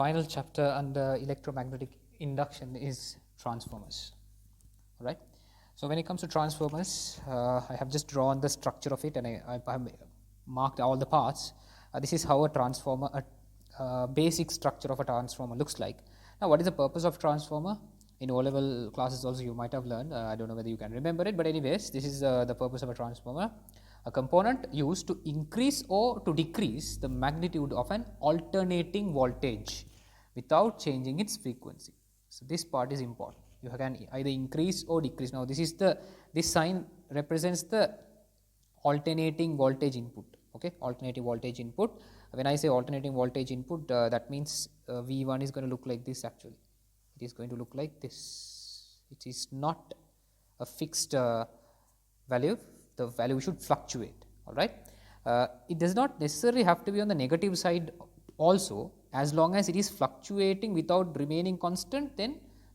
final chapter under electromagnetic induction is transformers. All right. So when it comes to transformers, I have just drawn the structure of it, and I have marked all the parts. This is how a transformer, basic structure of a transformer looks like. Now, what is the purpose of transformer? In O-level classes also you might have learned. I don't know whether you can remember it, but anyways, this is the purpose of a transformer. A component used to increase or to decrease the magnitude of an alternating voltage without changing its frequency. So this part is important. You can either increase or decrease. Now, this sign represents the alternating voltage input. Okay, alternating voltage input. When I say alternating voltage input, that means V1 is going to look like this. Actually, it is going to look like this. It is not a fixed value. The value should fluctuate. All right. It does not necessarily have to be on the negative side also. As long as it is fluctuating without remaining constant, then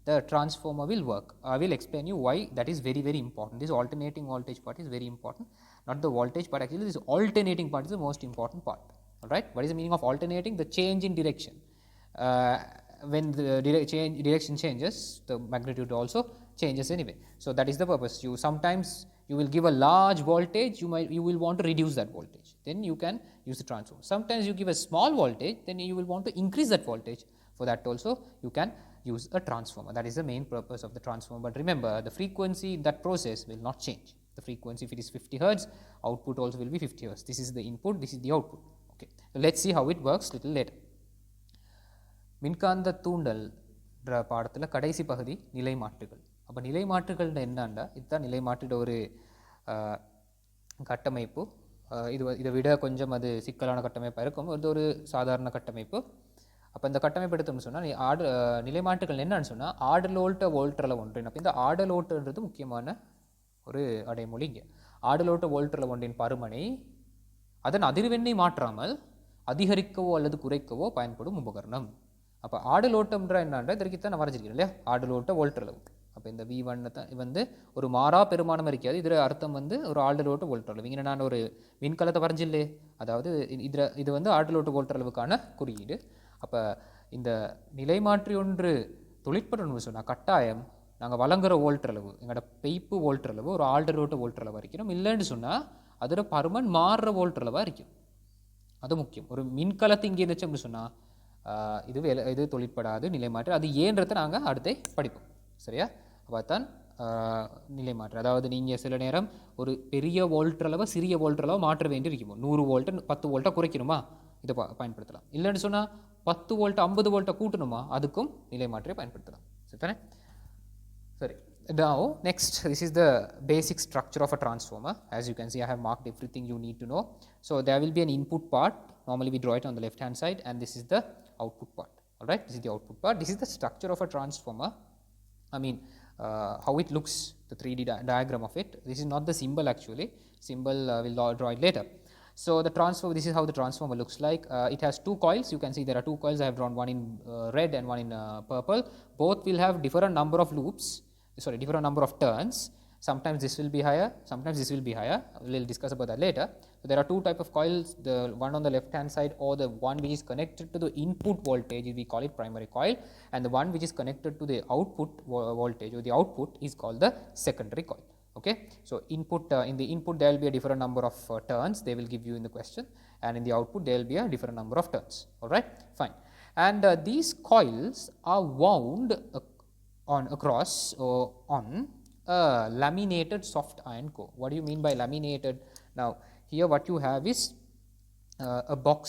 the transformer will work. I will explain you why that is very, very important. This alternating voltage part is very important. Not the voltage part, actually this alternating part is the most important part. All right. What is the meaning of alternating? The change in direction. When the direction changes, the magnitude also changes anyway. So that is the purpose. Sometimes you will give a large voltage, you will want to reduce that voltage. Then you can use the transformer. Sometimes you give a small voltage, then you will want to increase that voltage. For that also you can use a transformer. That is the main purpose of the transformer. But remember, the frequency in that process will not change. The frequency, if it is 50 hertz, output also will be 50 hertz. This is the input, this is the output. Okay. So let's see how it works little later. மின்காந்த தூண்டல் பாடத்தில் கடைசி பகுதி நிலைமாற்றிகள். அப்போ நிலைமாற்றிகள்னு என்னன்னா, இதுதான் நிலைமாற்றிட ஒரு கட்டமைப்பு. இதை விட கொஞ்சம் அது சிக்கலான கட்டமைப்பாக இருக்கும். இது ஒரு சாதாரண கட்டமைப்பு. அப்போ இந்த கட்டமைப்பு எடுத்தோம்னு சொன்னால் நிலைமாற்றிகள் என்னன்னு சொன்னால் ஆடலோட்ட வோல்டரில் ஒன்றின். அப்போ இந்த ஆடலோட்டுன்றது முக்கியமான ஒரு அடைமொழி. இங்கே ஆடலோட்ட வோல்டரில் ஒன்றின் பருமனை அதன் அதிர்வெண்ணை மாற்றாமல் அதிகரிக்கவோ அல்லது குறைக்கவோ பயன்படும் உபகரணம். அப்போ ஆடலோட்டம்ன்ற என்னன்ற இதற்கு தான் நான் வரைஞ்சிருக்கேன் இல்லையா, ஆடலோட்ட வோல்டரில். அப்போ இந்த V1 தான் ஒரு மாறா பெருமானம் இருக்காது. இதில் அர்த்தம் ஒரு ஆடலோட்ட வோல்டரில். இங்கே நான் ஒரு மின்கலத்தை வரைஞ்சில்லே, அதாவது இது ஆடலோட்ட வோல்டரளவுக்கான குறியீடு. அப்போ இந்த நிலைமாற்றி ஒன்று தொழிற்படணும்னு சொன்னால் கட்டாயம் நாங்கள் வழங்குகிற வோல்டரளவு, எங்களோட பைப்பு வோல்டரளவு ஒரு ஆல்டரோட்ட வோல்டரளவாக இருக்கணும். இல்லைன்னு சொன்னால் அதோட பருமன் மாறுற வோல்டரளவாக இருக்கும். அது முக்கியம். ஒரு மின்கலத்தை இங்கே இருந்துச்சோம்னு சொன்னால் இது தொழிற்படாது நிலைமாற்றி. அது ஏன்றதை நாங்கள் அடுத்தே படிப்போம். சரியா? அப்போ தான் நிலைமாற்றி. அதாவது நீங்கள் சில நேரம் ஒரு பெரிய வோல்டரளவை சிறிய வோல்டரளவை மாற்ற வேண்டி இருக்குமோ, 100 வோல்ட்டை 10 வோல்ட்டாக குறைக்கணுமா, இதை பயன்படுத்தலாம். இல்லைன்னு சொன்னால் 10 வோல்ட் 50 வோல்ட்டை கூட்டணுமா, அதுக்கும் நிலைமாற்றியை பயன்படுத்தலாம். சரிதானே? சரி. Now next, this is the basic structure of a transformer. As you can see, I have marked everything you need to know. So there will be an input part. Normally we draw it on the left hand side, and this is the output part. All right, this is the output part. This is the structure of a transformer. I mean how it looks, the 3D diagram of it. This is not the symbol actually. Symbol we'll draw it later. So the transformer, this is how the transformer looks like. It has two coils. You can see there are two coils. I have drawn one in red and one in purple. Both will have different number of loops. Sorry, different number of turns. Sometimes this will be higher, sometimes this will be higher. We will discuss about that later. So there are two type of coils, the one on the left hand side, or the one which is connected to the input voltage, we call it primary coil, and the one which is connected to the output voltage or the output is called the secondary coil. Okay, so input in the input there will be a different number of turns they will give you in the question, and in the output there will be a different number of turns. All right, fine. And these coils are wound across on laminated soft iron core. What do you mean by laminated? Now here what you have is a box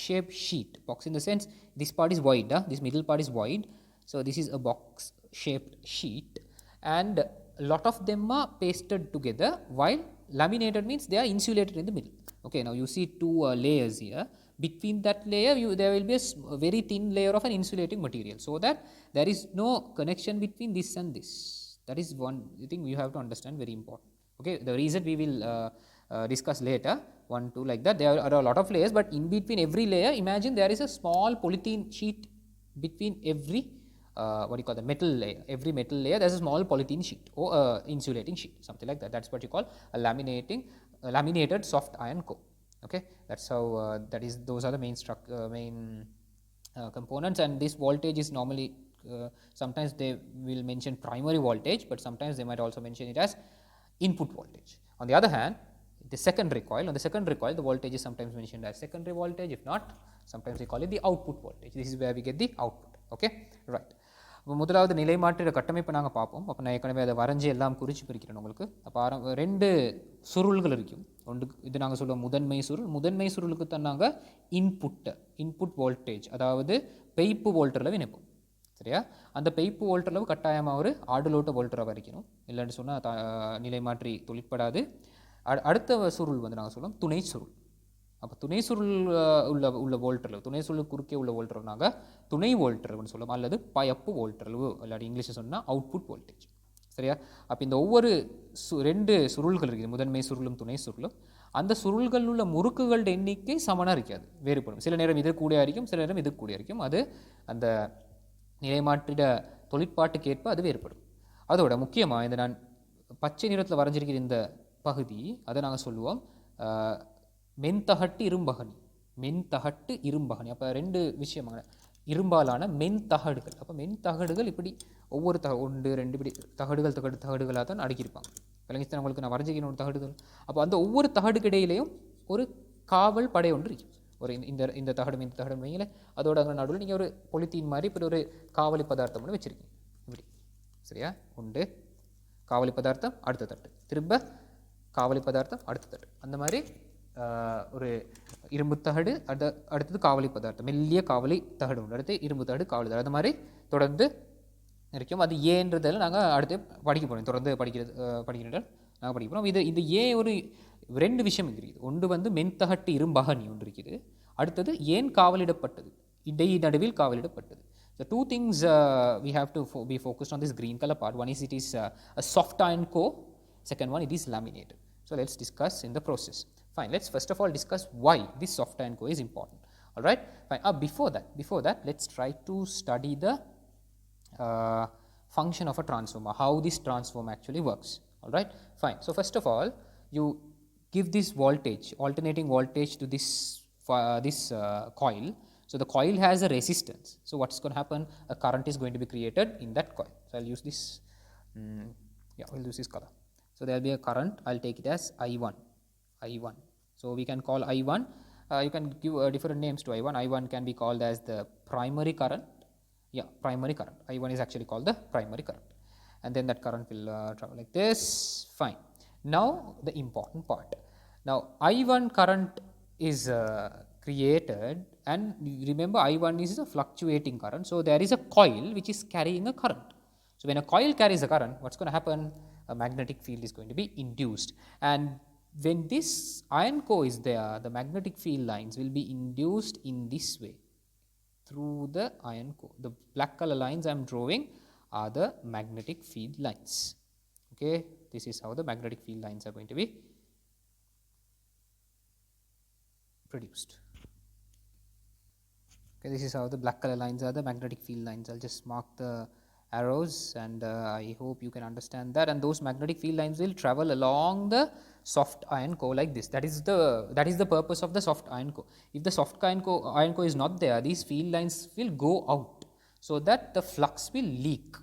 shaped sheet. Box in the sense this part is wide, this middle part is wide. So this is a box shaped sheet, and a lot of them are pasted together, while laminated means they are insulated in the middle. Okay, now you see two layers here. Between that layer there will be a very thin layer of an insulating material, so that there is no connection between this and this. That is one thing you have to understand, very important. Okay, the reason we will discuss later, 1, 2 like that. There are a lot of layers, but in between every layer, imagine there is a small polythene sheet between every what you call the metal layer. Every metal layer there is a small polythene sheet or insulating sheet, something like that. That's what you call a laminated soft iron core. Okay, that's how those are the main components, and this voltage is normally sometimes they will mention primary voltage, but sometimes they might also mention it as input voltage. On the other hand, the secondary coil, on the secondary coil the voltage is sometimes mentioned as secondary voltage, if not sometimes we call it the output voltage. This is where we get the output. Okay, right. முதலாவது நிலைமாற்றிட கட்டமைப்பை நாங்கள் பார்ப்போம். அப்போ நான் ஏற்கனவே அதை வரைஞ்சி எல்லாம் குறித்து பிரிக்கிறேன் உங்களுக்கு. அப்போ ரெண்டு சுருள்கள் இருக்கும். ஒன்று இது நாங்கள் சொல்லுவோம் முதன்மை சுருள். முதன்மை சுருளுக்கு தான் நாங்கள் இன்புட் வோல்டேஜ், அதாவது பெய்ப்பு வோல்டரில் இணைப்போம். சரியா? அந்த பெய்ப்பு வோல்டரில் கட்டாயமாக ஒரு ஆடுலோட்ட வோல்டராக வரைக்கணும், இல்லைன்னு சொன்னால் நிலைமாற்றி தொழிற்படாது. அடுத்த சுருள் வந்து நாங்கள் சொல்லுவோம் துணை சுருள். அப்போ துணை சுருள் உள்ள வோல்டர், துணை சுருள் குறுக்கே உள்ள வோல்டர் நாங்கள் துணை வோல்டர்னு சொல்லுவோம், அல்லது பயப்பு வோல்டர், இல்லாட்டி இங்கிலீஷில் சொன்னால் அவுட்புட் வோல்டேஜ். சரியா? அப்போ இந்த ஒவ்வொரு ரெண்டு சுருள்கள் இருக்குது, முதன்மை சுருளும் துணை சுருளும். அந்த சுருள்கள் உள்ள முறுக்குகளோட எண்ணிக்கை சமனாக இருக்காது, வேறுபடும். சில நேரம் இது கூடிய இருக்கும், சில நேரம் இது கூடிய இருக்கும். அது அந்த நிலைமாற்றிட தொழிற்பாட்டுக்கு ஏற்ப அது வேறுபடும். அதோட முக்கியமாக இந்த நான் பச்சை நிறத்தில் வரைஞ்சிருக்கிற இந்த பகுதி, அதை நாங்கள் சொல்லுவோம் மென்தகட்டு இரும்பகனி. மென்தகட்டு இரும்பகனி. அப்போ ரெண்டு விஷயமாக இரும்பாலான மென்தகடுகள். அப்போ மென்தகடுகள் இப்படி ஒவ்வொரு ஒன்று ரெண்டு இப்படி தகடுகளாக தான் அடுக்கியிருப்பாங்க. விளங்கித்தான் உங்களுக்கு நான் வரைஞ்சிக்கிற ஒரு தகடுகள். அப்போ அந்த ஒவ்வொரு தகடுக்கு இடையிலையும் ஒரு காவல் படை ஒன்று இருக்கும். ஒரு இந்த தகடும் இந்த தகடும் வைங்களேன், அதோட அங்கே நடுவில் நீங்கள் ஒரு பொலித்தீன் மாதிரி இப்படி ஒரு காவலி பதார்த்தம் ஒன்று வச்சுருக்கீங்க இப்படி. சரியா? உண்டு காவலி பதார்த்தம் அடுத்த தட்டு, திரும்ப காவலி பதார்த்தம் அடுத்த தட்டு, அந்த மாதிரி ஒரு இரும்பு தகடு, அடுத்தது காவலி பதார்த்தம், மெல்லிய காவலி தகடு உண்டு, அடுத்து இரும்பு தகடு காவலி தகடு, அந்த மாதிரி தொடர்ந்து இருக்கும். அது ஏன்றதில் நாங்கள் அடுத்து படிக்க போகிறோம், தொடர்ந்து படிக்கிறதால் நாங்கள் படிக்க போகிறோம். இது ஏன் ஒரு ரெண்டு விஷயம் இருக்குது. ஒன்று வந்து மென்தகட்டு இரும்பகனி ஒன்று இருக்குது, அடுத்தது ஏன் காவலிடப்பட்டது, இடை நடுவில் காவலிடப்பட்டது. The two things we have to be focused on this green color part. One is it is a soft iron core, second one it is laminated. So let's discuss in the process. Fine, let's first of all discuss why this soft iron core is important. All right, fine. Before that let's try to study the function of a transformer, how this transformer actually works. All right, fine. So first of all, you give this voltage, alternating voltage to this coil. So the coil has a resistance. So what's going to happen? A current is going to be created in that coil. So I'll use this. We'll use this color. So there will be a current. I'll take it as I1. So we can call I1. You can give different names to I1. I1 can be called as the primary current. Primary current. I1 is actually called the primary current. And then that current will travel like this. Fine. Now the important part. Now I1 current is created, and remember I1 is a fluctuating current. So there is a coil which is carrying a current. So when a coil carries a current, what's going to happen? A magnetic field is going to be induced, and when this iron core is there, the magnetic field lines will be induced in this way through the iron core. The black color lines I am drawing are the magnetic field lines. Okay, this is how the magnetic field lines are going to be produced. Okay, this is how the black color lines are the magnetic field lines. I'll just mark the arrows, and I hope you can understand that. And those magnetic field lines will travel along the soft iron core like this. That is the purpose of the soft iron core. If the soft iron core is not there, these field lines will go out so that the flux will leak,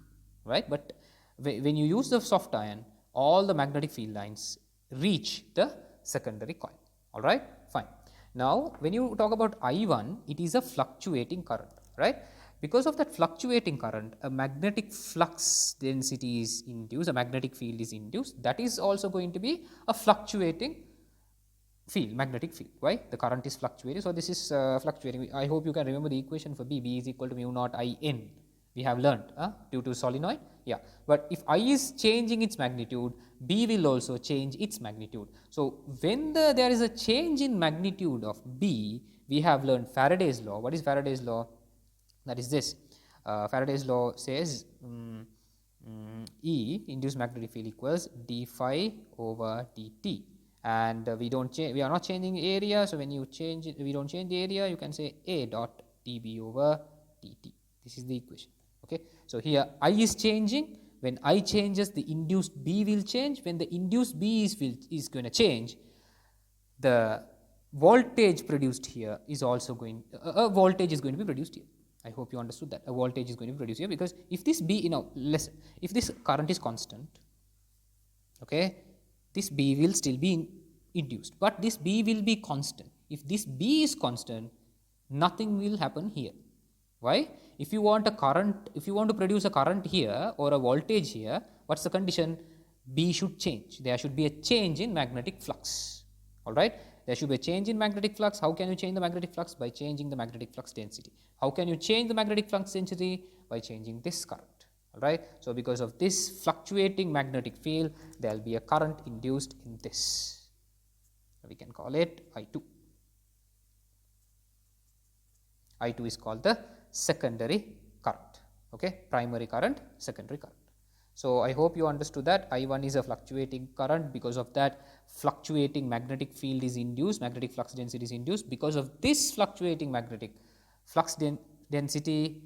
right? But when you use the soft iron, all the magnetic field lines reach the secondary coil. All right, fine. Now when you talk about I1, it is a fluctuating current, right? Because of that fluctuating current, a magnetic flux density is induced, a magnetic field is induced. That is also going to be a fluctuating field, magnetic field. Why? The current is fluctuating, so this is fluctuating. I hope you can remember the equation for B. B is equal to mu naught I n. We have learned due to solenoid. Yeah, but if I is changing its magnitude, B will also change its magnitude. So when there is a change in magnitude of B, we have learned Faraday's law. What is Faraday's law? That is this. Faraday's law says E, induced magnetic field, equals d phi over dt, and we are not changing area. So when you change it, we don't change the area, you can say A dot dB over dt. This is the equation. Okay, so here I is changing. When I changes, the induced B will change. When the induced B is going to change, the voltage produced here is also going, voltage is going to be produced here. I hope you understood that. A voltage is going to be produced here, because if this B, listen, if this current is constant, okay, this B will still be induced, but this B will be constant. If this B is constant, nothing will happen here. Why? If you want a current, if you want to produce a current here or a voltage here, what's the condition? B should change. There should be a change in magnetic flux. All right? There should be a change in magnetic flux. How can you change the magnetic flux? By changing the magnetic flux density. How can you change the magnetic flux density? By changing this current. All right? So because of this fluctuating magnetic field, there will be a current induced in this. We can call it I2. I2 is called the secondary current. Okay? Primary current, secondary current. So I hope you understood that. I1 is a fluctuating current. Because of that, fluctuating magnetic field is induced, magnetic flux density is induced. Because of this fluctuating magnetic flux density,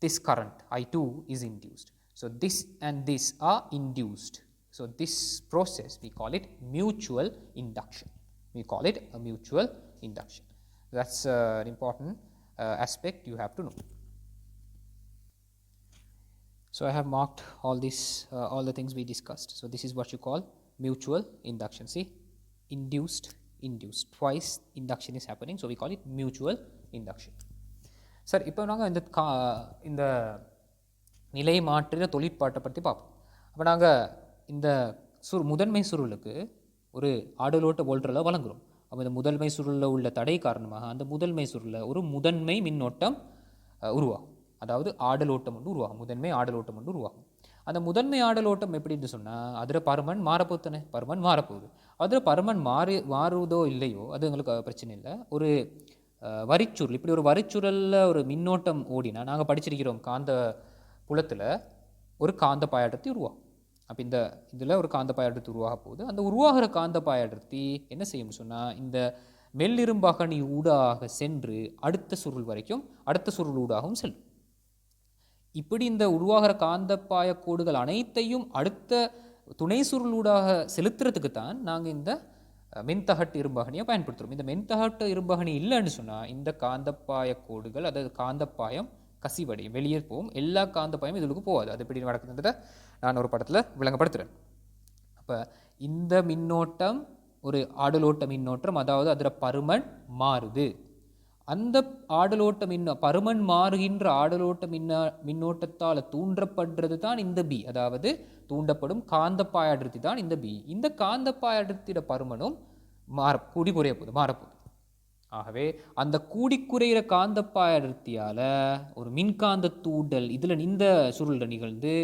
this current I2 is induced. So this and this are induced. So this process, we call it mutual induction. We call it a mutual induction. That's an important aspect you have to know. So I have marked all this, all the things we discussed. So this is what you call mutual induction. See, induced, twice induction is happening. So we call it mutual induction. Sir, இப்போ நாங்கள் இந்த நிலை மாற்றின தொழிற்பாட்டை பற்றி பார்ப்போம். அப்போ நாங்கள் இந்த முதன்மை சுருளுக்கு ஒரு ஆடலோட்ட வோல்டரில் வழங்குகிறோம். அப்போ இந்த முதன்மை சுருளில் உள்ள தடை காரணமாக அந்த முதன்மை சுருளில் ஒரு முதன்மை மின்னோட்டம் உருவாகும். அதாவது ஆடலோட்டம் ஒன்று உருவாகும். முதன்மை ஆடலோட்டம் ஒன்று உருவாகும். அந்த முதன்மை ஆடலோட்டம் எப்படின்னு சொன்னால் அதில் பருமன் மாறப்போகுது தானே, பருமன் மாறப்போகுது. அதில் பருமன் மாறுவதோ இல்லையோ அது எங்களுக்கு பிரச்சனை இல்லை. ஒரு வரிச்சுருள், இப்படி ஒரு வரிச்சுருளில் ஒரு மின்னோட்டம் ஓடினா நாங்கள் படிச்சிருக்கிறோம் காந்த புலத்தில் ஒரு காந்த பாயடர்த்தி உருவாகும். அப்போ இந்த இதில் ஒரு காந்த பாயடர்த்தி உருவாக போகுது. அந்த உருவாகிற காந்த பாயடர்த்தி என்ன செய்யும்னு சொன்னால் இந்த மெல்லிரும்பகணி ஊடாக சென்று அடுத்த சுருள் வரைக்கும், அடுத்த சுருள் ஊடாகவும் செல்லும். இப்படி இந்த உருவாகிற காந்தப்பாய கோடுகள் அனைத்தையும் அடுத்த துணை சுருளூடாக செலுத்துறதுக்கு தான் நாங்கள் இந்த மென்தகட்டு இரும்பகணியை பயன்படுத்துகிறோம். இந்த மென்தகட்டு இரும்பகணி இல்லைன்னு சொன்னால் இந்த காந்தப்பாய கோடுகள், அதாவது காந்தப்பாயம் கசிவடையும், வெளியே போகும். எல்லா காந்தப்பாயம் இதுக்கு போகாது. அது எப்படி நடக்குதுன்றதை நான் ஒரு படத்தில் விளங்கப்படுத்துகிறேன். அப்போ இந்த மின்னோட்டம் ஒரு ஆடலோட்ட மின்னோட்டம், அதாவது அதில் பருமன் மாறுது. அந்த ஆடலோட்ட பருமன் மாறுகின்ற ஆடலோட்ட மின்னோட்டத்தால் தூண்டப்படுறது தான் இந்த பி, அதாவது தூண்டப்படும் காந்தப்பாய அடர்த்தி தான் இந்த பி. இந்த காந்தப்பாய அடர்த்தியோட பருமனும் கூடி குறைய போகுது, மாறப்போகுது. ஆகவே அந்த கூடி குறைகிற காந்தப்பாய அடர்த்தியால் ஒரு மின்காந்த தூண்டல் இதில் இந்த சுருள் நிகழ்ந்து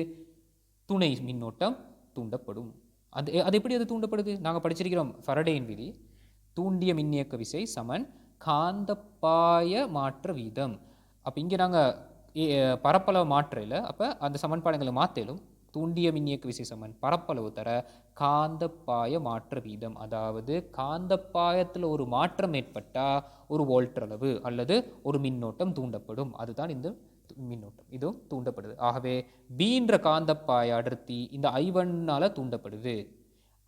துணை மின்னோட்டம் தூண்டப்படும். அது எப்படி அது தூண்டப்படுது? நாங்கள் படிச்சிருக்கிறோம் ஃபரடேயின் விதி. தூண்டிய மின்னியக்க விசை சமன் காந்தப்பாய மாற்ற வீதம். அப்போ இங்கே நாங்கள் பரப்பளவு மாற்றையில் அப்போ அந்த சமன்பாடுகளை மாற்றலும் தூண்டிய மின்னியக்க விசை சமன் பரப்பளவு தர காந்தப்பாய மாற்ற வீதம். அதாவது காந்தப்பாயத்தில் ஒரு மாற்றம் ஏற்பட்டால் ஒரு வோல்ட் அளவு அல்லது ஒரு மின்னோட்டம் தூண்டப்படும். அதுதான் இந்த மின்னோட்டம், இதுவும் தூண்டப்படுது. ஆகவே பீன்ற காந்தப்பாய அடர்த்தி இந்த I1ஆல் தூண்டப்படுது.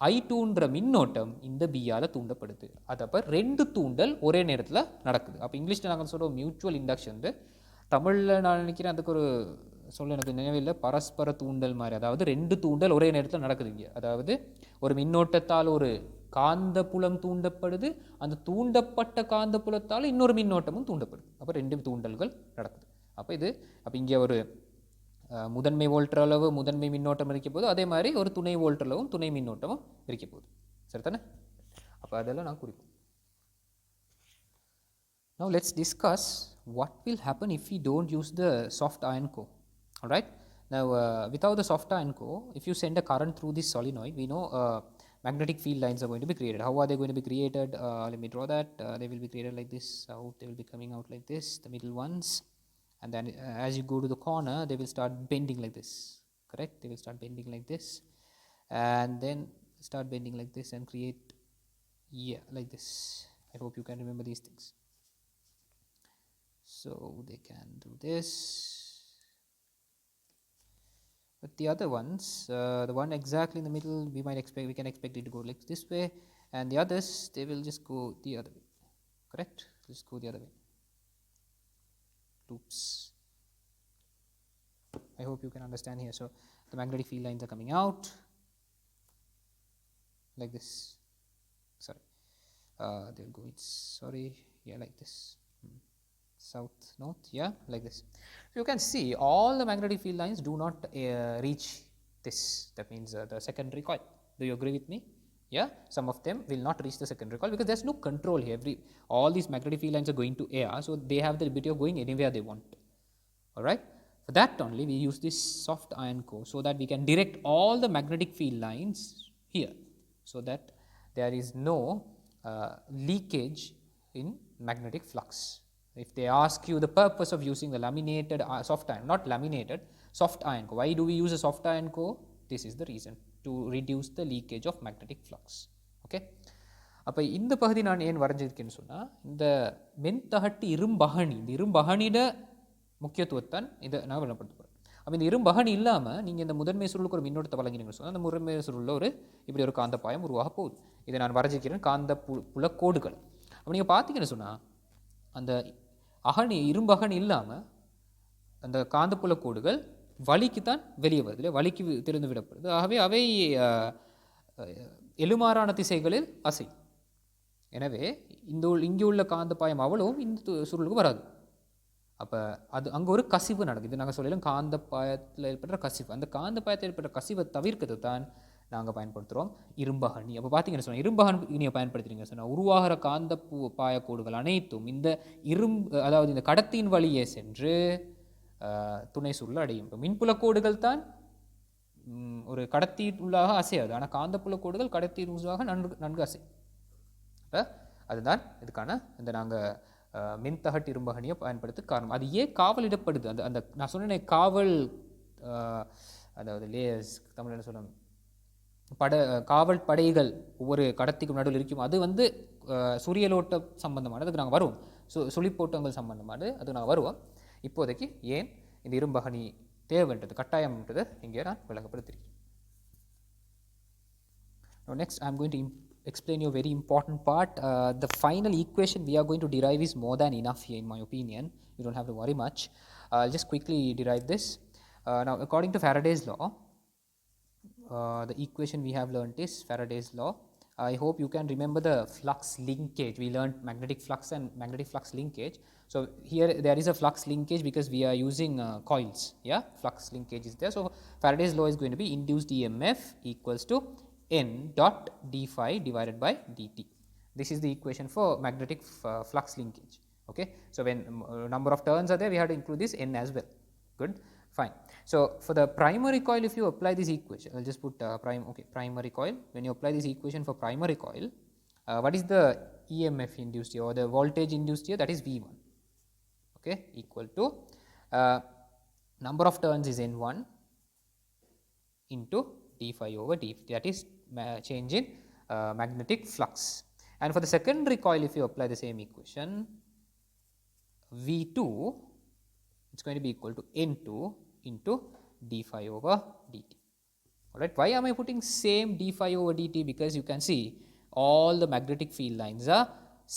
I2ன்ற மின்னோட்டம் இந்த பியால் தூண்டப்படுது. அது அப்போ ரெண்டு தூண்டல் ஒரே நேரத்தில் நடக்குது. அப்போ இங்கிலீஷில் நாங்கள் சொல்கிறோம் மியூச்சுவல் இண்டக்ஷன். தமிழில் நான் நினைக்கிறேன் அதுக்கு ஒரு சொல்ல எனக்கு நினைவில்லை, பரஸ்பர தூண்டல் மாதிரி. அதாவது ரெண்டு தூண்டல் ஒரே நேரத்தில் நடக்குது இங்கே. அதாவது ஒரு மின்னோட்டத்தால் ஒரு காந்த புலம் தூண்டப்படுது, அந்த தூண்டப்பட்ட காந்த புலத்தால் இன்னொரு மின்னோட்டமும் தூண்டப்படுது. அப்போ ரெண்டு தூண்டல்கள் நடக்குது. அப்போ இங்கே ஒரு முதன்மை வோல்ட் அளவு முதன்மை மின்னோட்டம் இருக்க போது, அதே மாதிரி ஒரு துணை வோல்ட் அளவும் துணை மின்னோட்டமும் இருக்க போகுது. சரி தானே? அப்போ அதெல்லாம் நான் குறிப்போம். Now let's discuss what will happen if we don't use the soft iron core. All right. Now without the soft iron core, if you send a current through this solenoid, we know magnetic field lines are going to be created. How are they going to be created? Let me draw that. They will be created like this. Out they will be coming out like this, the middle ones. And then as you go to the corner, they will start bending like this. Correct? They will start bending like this, and then start bending like this and create, like this. I hope you can remember these things. So they can do this. But the other ones, the one exactly in the middle, we can expect it to go like this way, and the others, they will just go the other way. Correct? Just go the other way. oops, I hope you can understand here. So the magnetic field lines are coming out like this. Sorry, they'll go, it's sorry, yeah, like this, south, north, yeah, like this. So you can see all the magnetic field lines do not reach this, that means the secondary coil. Do you agree with me? Yeah, some of them will not reach the secondary coil because there's no control here. All these magnetic field lines are going to AR, so they have the ability of going anywhere they want. All right, for that only we use this soft iron core, so that we can direct all the magnetic field lines here, so that there is no leakage in magnetic flux. If they ask you the purpose of using the laminated soft iron, not laminated, soft iron core, why do we use a soft iron core? This is the reason, to reduce the leakage of magnetic flux. Okay, அப்போ இந்த பகுதி நான் ஏன் வரைஞ்சிருக்கேன்னு சொன்னால், இந்த மென்தகட்டு இரும்பகணி, இந்த இரும்பகணிட முக்கியத்துவத்தான் இதை நான் விளம்பரப்படுத்த போகிறேன். அப்போ இந்த இரும்பகணி இல்லாமல் நீங்கள் இந்த முதன்மை சுருளுக்கு ஒரு மின்னோட்டத்தை வழங்கினீங்கன்னு சொன்னால், அந்த முதன்மை சுருளில் இப்படி ஒரு காந்த பாயம் உருவாக போகுது. இதை நான் வரைஞ்சிருக்கிறேன் காந்த புலக்கோடுகள். அப்போ நீங்கள் பார்த்தீங்கன்னு சொன்னால், அந்த அகணி இரும்பகணி இல்லாமல் அந்த காந்தப்புல கோடுகள் வலிக்குத்தான் வெளியே வருது, இல்லை வலிக்கு திறந்து விடப்படுது. ஆகவே அவை எழுமாறான திசைகளில் அசை. எனவே இங்கே உள்ள காந்த பாயம் அவ்வளவும் இந்த சுருளுக்கு வராது. அப்போ அங்கே ஒரு கசிவு நடக்குது. இது நாங்கள் சொல்லலாம் காந்த பாயத்தில் ஏற்படுற கசிவு. அந்த காந்த பாயத்தில் ஏற்படுற கசிவை தவிர்க்கிறது தான் நாங்கள் பயன்படுத்துகிறோம் இரும்பகணி. அப்போ பார்த்தீங்கன்னு சொன்னால், இரும்பகணியை பயன்படுத்துறீங்க சொன்னால், உருவாகிற காந்த பாயக்கோடுகள் அனைத்தும் இந்த அதாவது இந்த கடத்தியின் வழியே சென்று துணை சுருள் அடையும். இப்போ மின்புலக்கோடுகள் தான் ஒரு கடத்தியின் உள்ளாக அசையாது, ஆனால் காந்தப்புலக்கோடுகள் கடத்தியின் உள்ளாக நன்கு அசை. இப்போ அதுதான் இதுக்கான இந்த நாங்கள் மின்தகட்டு இரும்பகணியை பயன்படுத்த காரணம். அது ஏன் காவலிடப்படுது, அந்த நான் சொன்னேன் காவல், அதாவது லேயர்ஸ், தமிழ் என்ன சொல்லணும், காவல் படைகள் ஒவ்வொரு கடத்திக்கும் நடுவில் இருக்கும். அது சூரியலோட்ட சம்பந்தமானது, அதுக்கு நாங்கள் வருவோம். சுழிப்போட்டங்கள் சம்பந்தமானது, அதுக்கு நாங்கள் வருவோம். இப்போதைக்கு ஏன் இந்த இரும்பகணி தேவைன்றது கட்டாயம்ன்றது இங்கே நான் விளங்கப்படுத்திருக்கேன். Next I am going to explain you a very important part. The final equation we are going to derive is more than enough here in my opinion. You don't have to worry much. I'll just quickly derive this. Now according to Faraday's law, the equation we have learnt is Faraday's law. I hope you can remember the flux linkage. We learned magnetic flux and magnetic flux linkage. So here there is a flux linkage because we are using coils. Yeah, flux linkage is there. So Faraday's law is going to be induced EMF equals to N dot d phi divided by dt. This is the equation for magnetic flux linkage. Okay, so when number of turns are there, we have to include this N as well. Good, fine. So for the primary coil, if you apply this equation, I'll just put primary coil. When you apply this equation for primary coil, what is the EMF induced here, or the voltage induced here? That is V1. Okay, equal to number of turns is N1 into d phi over dt. That is change in magnetic flux. And for the secondary coil, if you apply the same equation, V2, it's going to be equal to N2 into d phi over dt. Alright, why am I putting same d phi over dt? Because you can see all the magnetic field lines are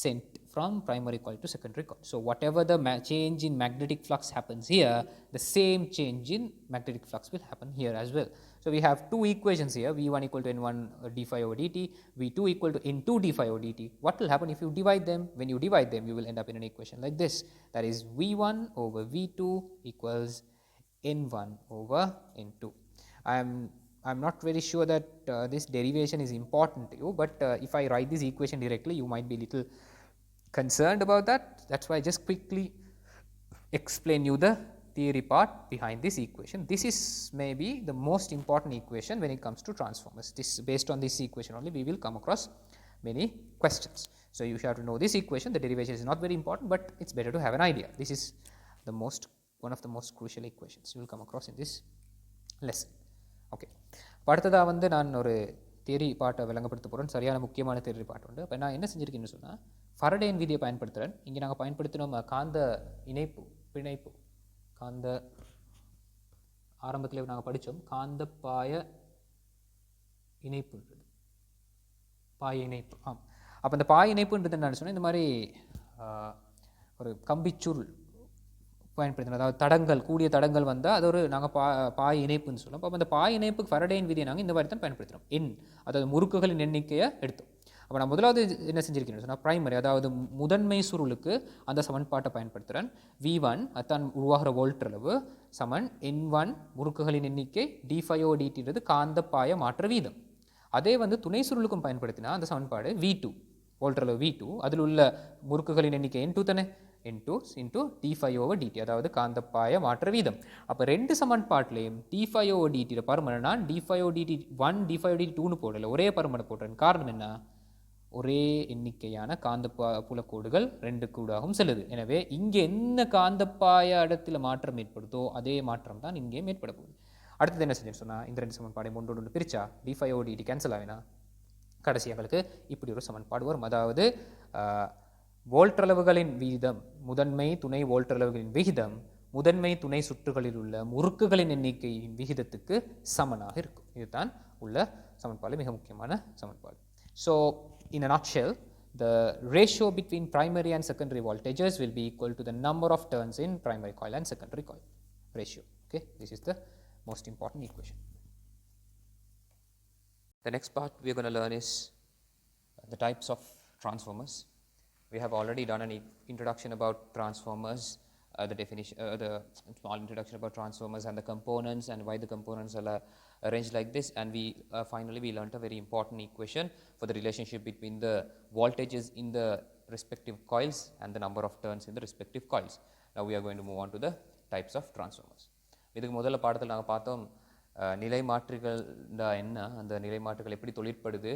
sent from primary coil to secondary coil. So whatever the change in magnetic flux happens here, the same change in magnetic flux will happen here as well. So we have two equations here, V1 equal to N1 d phi over dt, V2 equal to N2 d phi over dt. What will happen if you divide them? When you divide them, you will end up in an equation like this. That is V1 over V2 equals N1 over N2. I'm not very sure that this derivation is important to you, but if I write this equation directly, you might be little concerned about that. That's why I just quickly explain you the theory part behind this equation. This is maybe the most important equation when it comes to transformers. Based on this equation only, we will come across many questions. So you have to know this equation. The derivation is not very important, but it's better to have an idea. This is one of the most crucial equations you will come across in this lesson. Okay, அடுத்ததாக நான் ஒரு theory பாட்டை விளங்கப்படுத்த போகிறேன். சரியான முக்கியமான theory பாட்டு உண்டு. இப்போ நான் என்ன செஞ்சுருக்கேன்னு சொன்னால், ஃபரடேயின் விதியை பயன்படுத்துகிறேன். இங்கே நாங்கள் பயன்படுத்தினோம் காந்த பிணைப்பு காந்த ஆரம்பத்தில் நாங்கள் படித்தோம் காந்த பாய இணைப்புன்றது, பாய இணைப்பு. அப்போ இந்த பாய இணைப்புன்றது என்னன்னு சொன்னால், இந்த மாதிரி ஒரு கம்பிச்சுருள் பயன்படுத்தினோம். அதாவது தடங்கள், கூடிய தடங்கள் வந்தால் அது ஒரு நாங்கள் பாய் இணைப்புன்னு சொல்லுவோம். அப்போ அந்த பாய் இணைப்புக்கு ஃபரடேயின் விதியை நாங்கள் இந்த மாதிரி தான் பயன்படுத்துகிறோம். அதாவது முறுக்குகளின் எண்ணிக்கையை எடுத்தோம். அப்போ நான் முதலாவது என்ன செஞ்சிருக்கேன்னு சொன்னால் பிரைமரி, அதாவது முதன்மை சுருளுக்கு அந்த சமன்பாட்டை பயன்படுத்துகிறேன். V1 அதான் உருவாகிற வோல்ட் அளவு சமன் N1 முறுக்குகளின் எண்ணிக்கை d∅dt காந்தப்பாய மாற்ற வீதம். அதே துணை சுருளுக்கும் பயன்படுத்தினா அந்த சமன்பாடு V2 வோல்ட் அளவு V2 அதில் உள்ள முறுக்குகளின் எண்ணிக்கை N2 தானே, N2 into d∅dt அதாவது காந்தப்பாய மாற்ற வீதம். அப்போ ரெண்டு சமன்பாட்டிலையும் d∅dt பருமனை நான் d∅dt1 d∅dt2ன்னு போடல, ஒரே பருமனை போடுறேன். காரணம் என்ன? ஒரே எண்ணிக்கையான புலக்கோடுகள் ரெண்டு கூடாகவும் செல்லுது. எனவே இங்கே என்ன காந்தப்பாய இடத்துல மாற்றம் ஏற்படுதோ அதே மாற்றம் தான் இங்கேயும் ஏற்பட போகுது. அடுத்தது என்ன செஞ்சேன்னு சொன்னால் இந்த ரெண்டு சமன்பாடையும் ஒன்று பிரிச்சா d∅dt கேன்சல் ஆகினா கடைசி எங்களுக்கு இப்படி ஒரு சமன்பாடு வரும். அதாவது வோல்ட் அளவுகளின் விகிதம், முதன்மை துணை வோல்ட் அளவுகளின் விகிதம் முதன்மை துணை சுற்றுகளில் உள்ள முறுக்குகளின் எண்ணிக்கையின் விகிதத்துக்கு சமனாக இருக்கும். இதுதான் உள்ள சமன்பாடு, மிக முக்கியமான சமன்பாடு. So in a nutshell, the ratio between primary and secondary voltages will be equal to the number of turns in primary coil and secondary coil ratio. Okay, this is the most important equation. The next part we are going to learn is the types of transformers. We have already done an introduction about transformers, the definition, the small introduction about transformers and the components and why the components are arranged like this, and we finally we learnt a very important equation for the relationship between the voltages in the respective coils and the number of turns in the respective coils. Now we are going to move on to the types of transformers. இதுக்கு முதல்ல பாடத்தில் நாங்கள் பார்த்தோம் நிலைமாற்றிகள் என்ன, அந்த நிலைமாற்றிகள் எப்படி தொழிற்படுது,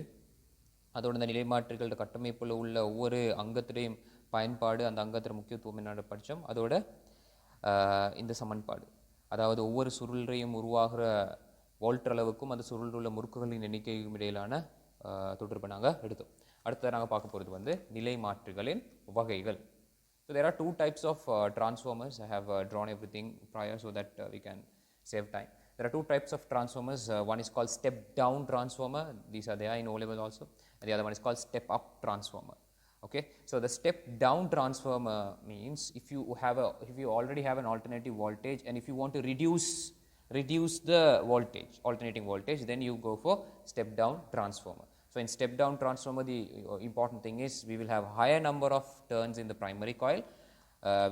அதோட அந்த நிலைமாற்றிகளோட கட்டமைப்பில் உள்ள ஒவ்வொரு அங்கத்திலையும் பயன்பாடு, அந்த அங்கத்தில் முக்கியத்துவம் என்னென்ன படித்தோம். அதோட இந்த சமன்பாடு, அதாவது ஒவ்வொரு சுருளையும் உருவாகிற வோல்ட் அளவுக்கும் அந்த சுருளில் உள்ள முறுக்குகளின் எண்ணிக்கைக்கும் இடையிலான தொடர்பை நாங்கள் எடுத்தோம். அடுத்தது நாங்கள் பார்க்க போகிறது நிலைமாற்றிகளின் வகைகள். So there are two types of transformers. I have drawn everything prior so that we can save time. There are two types of transformers. One is called step down transformer. These are there in O level also. And the other one is called step up transformer. Okay, so the step down transformer means if you already have an alternating voltage and if you want to reduce the voltage, alternating voltage, then you go for step down transformer. So in step down transformer, the important thing is we will have higher number of turns in the primary coil,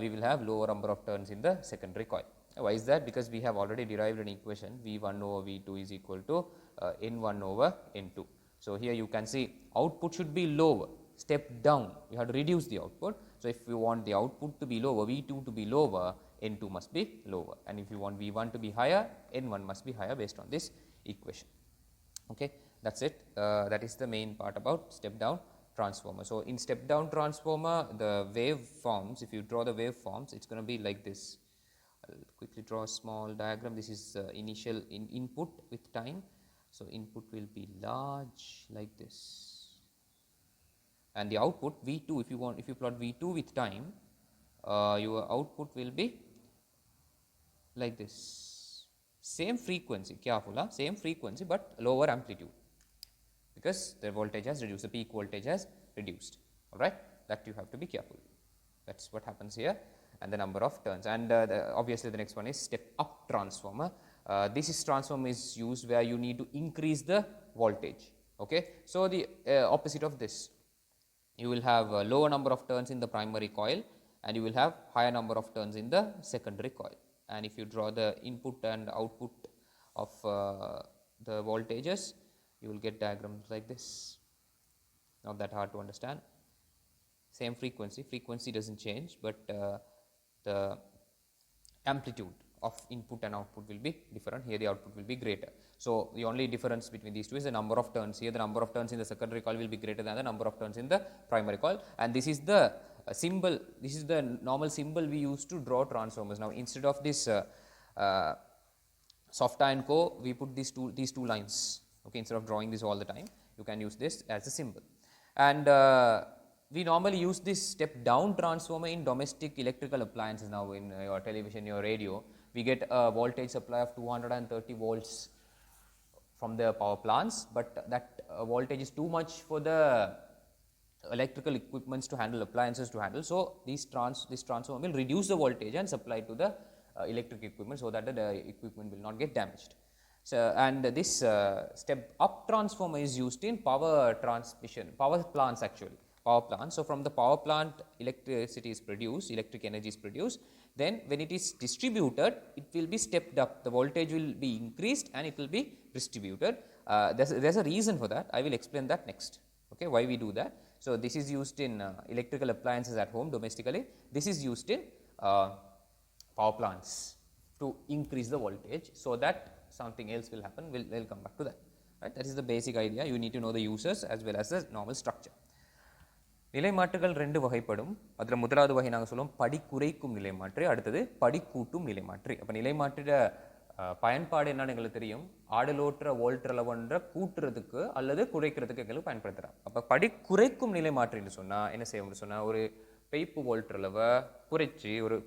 we will have lower number of turns in the secondary coil. Why is that? Because we have already derived an equation, V1 over V2 is equal to N1 over N2. So here you can see output should be lower. Step down, you have to reduce the output. So if you want the output to be lower, V2 to be lower, N2 must be lower. And if you want V1 to be higher, N1 must be higher based on this equation. Okay, that's it. That is the main part about step down transformer. So in step down transformer, the waveforms, if you draw the waveforms, it's going to be like this. I'll quickly draw a small diagram. This is initial input with time. So input will be large like this, and the output V2, if you plot V2 with time, your output will be like this. Same frequency, careful, same frequency but lower amplitude because the voltage has reduced, the peak voltage has reduced. All right, that you have to be careful. That's what happens here, and the number of turns. And obviously the next one is step up transformer. This transformer is used where you need to increase the voltage. Okay, so the opposite of this, you will have a lower number of turns in the primary coil and you will have higher number of turns in the secondary coil. And if you draw the input and output of the voltages, you will get diagrams like this. Not that hard to understand. Same frequency doesn't change, but the amplitude of input and output will be different. Here the output will be greater. So the only difference between these two is the number of turns. Here the number of turns in the secondary coil will be greater than the number of turns in the primary coil, and this is the symbol, this is the normal symbol we use to draw transformers. Now instead of this soft iron core, we put these two lines. Okay, instead of drawing this all the time, you can use this as a symbol. And we normally use this step down transformer in domestic electrical appliances. Now in your television, your radio, we get a voltage supply of 230 volts from the power plants, but that voltage is too much for the electrical equipments to handle, appliances to handle. So this transformer will reduce the voltage and supply to the electric equipment so that the equipment will not get damaged. So, and this step up transformer is used in power transmission, power plants actually, power plants. So from the power plant, electricity is produced, electric energy is produced. Then when it is distributed, it will be stepped up. The voltage will be increased and it will be distributed. There's a reason for that. I will explain that next. Okay, why we do that? So this is used in electrical appliances at home domestically. This is used in power plants to increase the voltage so that something else will happen. We'll come back to that. Right? That is the basic idea. You need to know the uses as well as the normal structure. நிலைமாற்றிகள் ரெண்டு வகைப்படும். அதில் முதலாவது வகை நாங்கள் சொல்லுவோம் படி குறைக்கும் நிலைமாற்றி, அடுத்தது படி கூட்டும் நிலைமாற்றி. அப்போ நிலைமாற்றிட பயன்பாடு என்னன்னு எங்களுக்கு தெரியும். ஆடலோற்ற வோல்ட்ரளவுன்ற கூட்டுறதுக்கு அல்லது குறைக்கிறதுக்கு எங்களுக்கு பயன்படுத்துகிறோம். அப்போ படி குறைக்கும் நிலைமாற்றின்னு சொன்னால் என்ன செய்யணும்னு சொன்னால், ஒரு பைப்பு வோல்ட்ரளவை குறைச்சி ஒரு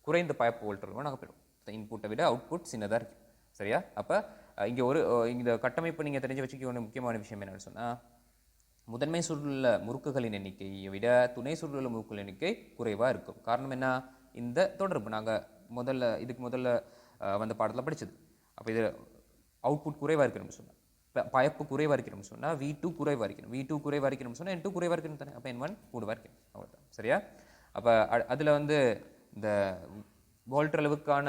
குறைந்த பைப்பு வோல்ட்ரளவை நாங்கள் பெறுவோம். இன்புட்டை விட அவுட்புட் சின்னதாக இருக்குது. சரியா? அப்போ இங்கே இந்த கட்டமைப்பு நீங்கள் தெரிஞ்சு வச்சுக்க ஒரு முக்கியமான விஷயம் என்னென்னு சொன்னால், முதன்மை சுருளுள்ள முறுக்குகளின் எண்ணிக்கையை விட துணை சுருளுள்ள முறுக்குகளின் எண்ணிக்கை குறைவாக இருக்கும். காரணம் என்ன? இந்த தொடர்பு நாங்கள் இதுக்கு முதல்ல வந்த பாடத்தில் படித்தது. அப்போ இது அவுட்புட் குறைவாக இருக்கணும்னு சொன்னால், பயப்பு குறைவாக இருக்கணும்னு சொன்னால் V2 குறைவாக இருக்கணும். V2 குறைவாக இருக்கணும்னு சொன்னால் N2 குறைவாக இருக்கணும் தானே. அப்போ N1 கூடுவாக இருக்கணும். அவ்வளோதான். சரியா? அப்போ அதில் இந்த வோல்ட்ரளவுக்கான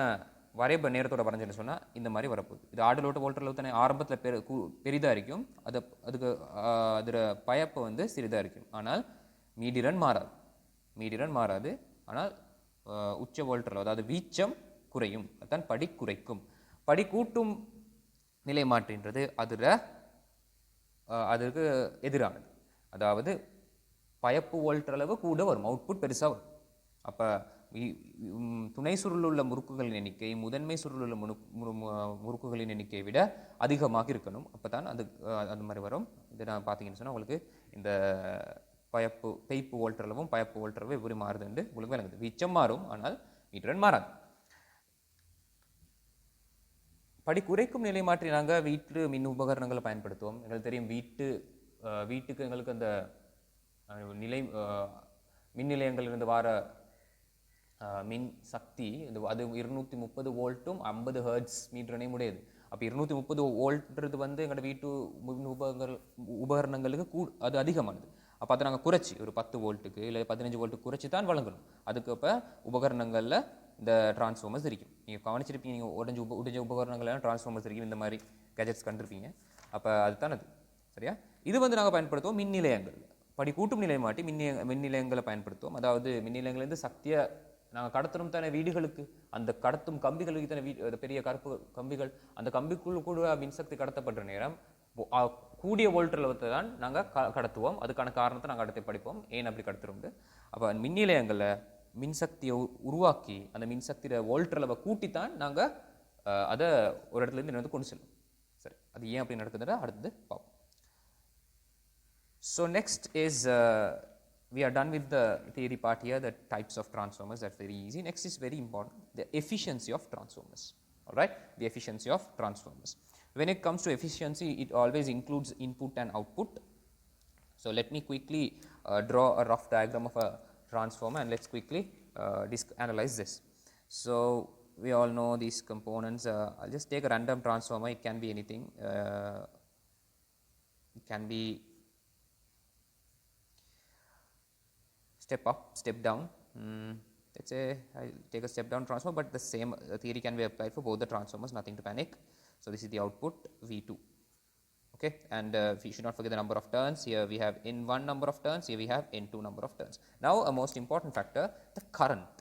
வரைப நேரத்தோட வரைஞ்சேன்னு சொன்னால் இந்த மாதிரி வரப்போகுது. இது ஆடலோட்ட வோல்ட்ரளவு தானே. ஆரம்பத்தில் பெரிதாக இருக்கும், அதுக்கு அதில் பயப்பு சிறிதாக இருக்கும். ஆனால் மீடிரன் மாறாது. ஆனால் உச்ச வோல்ட்ரளவு அதாவது வீச்சம் குறையும். அதுதான் படி குறைக்கும். படி கூட்டும் நிலை மாற்றின்றது அதற்கு எதிரானது. அதாவது பயப்பு வோல்ட்ரளவு கூட வரும், அவுட்புட் பெருசாக வரும். அப்போ துணை சுருளுள்ள முறுக்குகளின் எண்ணிக்கை முதன்மை சுருளுள்ள முறுக்குகளின் எண்ணிக்கையை விட அதிகமாக இருக்கணும். அப்போ தான் அது மாதிரி வரும். இது நான் பார்த்தீங்கன்னு சொன்னால் உங்களுக்கு இந்த பைப்பு வோல்ட்ரளவும் பயப்பு வோல்ட்ரளவும் எப்படி மாறுதுன்னு உங்களுக்கு விளங்குது. வீச்சம் மாறும், ஆனால் மீட்டரன் மாறாது. படி குறைக்கும் நிலை மாற்றி நாங்கள் வீட்டு மின் உபகரணங்களை பயன்படுத்துவோம். எங்களுக்கு தெரியும் வீட்டுக்கு எங்களுக்கு அந்த மின் நிலையங்களிலிருந்து வார மின் சக்தி அது 230 வோல்ட்டும் 50 ஹெர்ட்ஸ் மீட்டரனையும் உடையது. அப்போ 230 வோல்ட்ன்றது எங்களோட வீட்டு மின் உபகரணங்களுக்கு அது அதிகமானது. அப்போ அதை நாங்கள் குறைச்சி ஒரு 10 வோல்ட்டுக்கு இல்லை 15 வோல்ட்டுக்கு குறைச்சி தான் வழங்கணும். அதுக்கு அப்போ உபகரணங்களில் இந்த டிரான்ஸ்ஃபார்மர்ஸ் இருக்கும். நீங்கள் கவனிச்சிருப்பீங்க, நீங்கள் உடைஞ்ச உபகரணங்கள்லாம் டிரான்ஸ்ஃபார்மர்ஸ் இருக்கும். இந்த மாதிரி கேஜெட்ஸ் கண்டிருப்பீங்க. அப்போ அதுதான் அது. சரியா? இது நாங்கள் பயன்படுத்துவோம் மின் நிலையங்கள். படி கூட்டும் நிலை மாட்டி மின் நிலையங்களை பயன்படுத்துவோம். அதாவது மின் நிலையங்கள்லேருந்து சக்தியை நாங்கள் கடத்தணும் தானே வீடுகளுக்கு. அந்த கடத்தும் கம்பிகளுக்கு தானே பெரிய கருப்பு கம்பிகள். அந்த கம்பிக்குள்ள கூட மின்சக்தி கடத்தப்படுற நேரம் கூடிய வோல்ட்ரளவை தான் நாங்கள் கடத்துவோம். அதுக்கான காரணத்தை நாங்கள் அடுத்து படிப்போம், ஏன் அப்படி கடத்துறோம். அப்போ மின் நிலையங்களில் மின்சக்தியை உருவாக்கி அந்த மின்சக்தியோட வோல்ட்ரளவை கூட்டித்தான் நாங்கள் அதை ஒரு இடத்துலேருந்து இன்னொரு கொண்டு செல்லும். சரி, அது ஏன் அப்படி நடக்குதுன்னா அடுத்தது பார்ப்போம். So next is we are done with the theory part here, the types of transformers. That's very easy. Next is very important, the efficiency of transformers. All right, the efficiency of transformers. When it comes to efficiency, it always includes input and output. So let me quickly draw a rough diagram of a transformer and let's quickly analyze this. So we all know these components. I'll just take a random transformer. It can be anything. It can be step up, step down. Let's say I'll take a step down transformer, but the same theory can be applied for both the transformers, nothing to panic. So this is the output V2. Okay, and we should not forget the number of turns. Here we have N1 number of turns, here we have N2 number of turns. Now a most important factor, the current.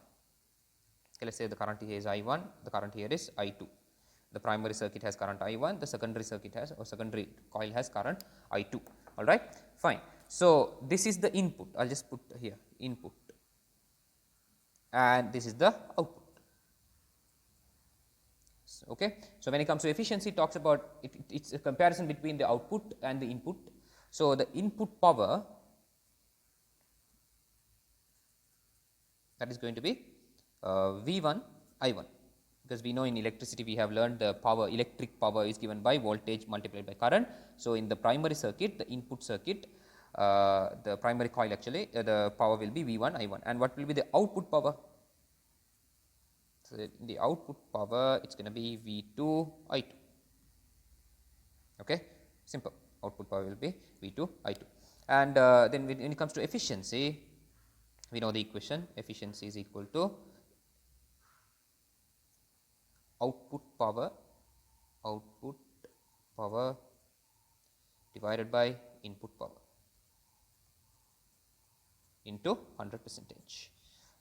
Okay, let's say the current here is I1, the current here is I2. The primary circuit has current I1, the secondary circuit has, or secondary coil has current I2. All right, fine. So this is the input. I'll just put here input, and this is the output. Okay, so when it comes to efficiency, it talks about it's a comparison between the output and the input. So the input power, that is going to be V1 I1, because we know in electricity we have learned the power, electric power is given by voltage multiplied by current. So in the primary circuit, the input circuit, the primary coil actually, the power will be V1 I1. And what will be the output power? So the output power, it's going to be V2 I2. Okay, simple. Output power will be V2 I2. And then when it comes to efficiency, we know the equation. Efficiency is equal to output power divided by input power into 100%.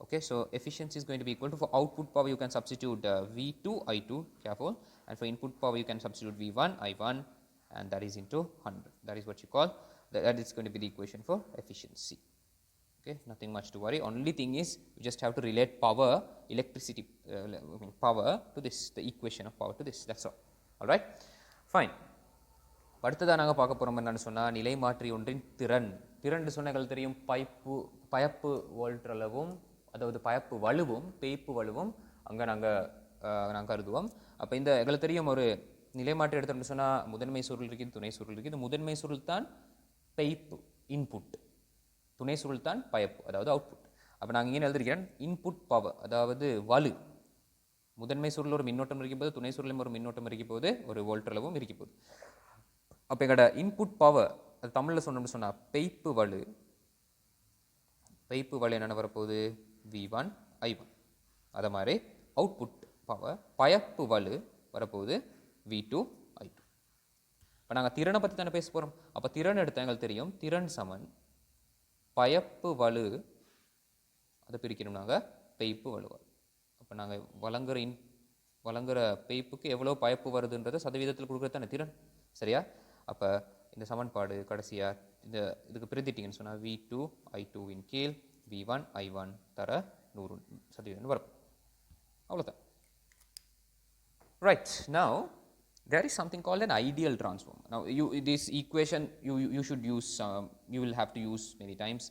Okay, so efficiency is going to be equal to, for output power you can substitute V2 I2, careful, and for input power you can substitute V1 I1, and that is into 100. That is what you call, that is going to be the equation for efficiency. Okay, nothing much to worry. Only thing is you just have to relate power, electricity, power to this, the equation of power to this. That's all. All right, fine. அடுத்ததாக நாங்கள் பார்க்க போகிறோம் என்னன்னு சொன்னால், நிலை மாற்றி ஒன்றின் திறன். திறன் சொன்னங்கள் தெரியும், பயப்பு வோல்ட் அதாவது பயப்பு வலுவும் பேய்ப்பு வலுவும் அங்கே நாங்கள் கருதுவோம். அப்போ இந்த எங்களுக்கு தெரியும், ஒரு நிலை மாற்றி எடுத்தோம்னு சொன்னால் முதன்மை சுருள் இருக்குது, துணை சுருள் இருக்குது. இந்த முதன்மை சுருள் தான் பேய்ப்பு இன்புட், துணை சுருள் தான் பயப்பு அதாவது அவுட்புட். அப்போ நாங்கள் இங்கே எழுதிருக்கிறேன் இன்புட் பவர் அதாவது வலு. முதன்மை சுருள் ஒரு மின்னோட்டம் இருக்கும் போது, துணை சுருளும் ஒரு மின்னோட்டம் இருக்கும் போது, ஒரு வோல்ட் அளவும் இருக்கும் போது. அப்போ எங்களோட இன்புட் பவர், அது தமிழில் சொன்னோம்னு சொன்னால் பெய்ப்பு வலு. பெய்ப்பு வலு என்னென்ன வரப்போகுது? V1 I1. அதே மாதிரி அவுட்புட் பவர் பயப்பு வலு வரப்போகுது V2 I2. இப்போ நாங்கள் திறனை பற்றி தானே பேச போகிறோம். அப்போ திறன் எடுத்தால் எங்களுக்கு தெரியும், திறன் சமன் பயப்பு வலு, அதை பிரிக்கணும் நாங்கள் பெய்ப்பு வலுவால். அப்போ நாங்கள் வழங்குற பெய்ப்புக்கு எவ்வளோ பயப்பு வருதுன்றதை சதவீதத்தில் கொடுக்குறது தானே திறன், சரியா? அப்போ இந்த சமன்பாடு கடைசியாக இதுக்கு பிரித்திட்டிங்கன்னு சொன்னால் V2 I2 இன் கீழ் V1 I1 தர 100% வரும். அவ்வளோதான். Right, now there is something called an ideal transformer. Now this equation you should use, you will have to use many times.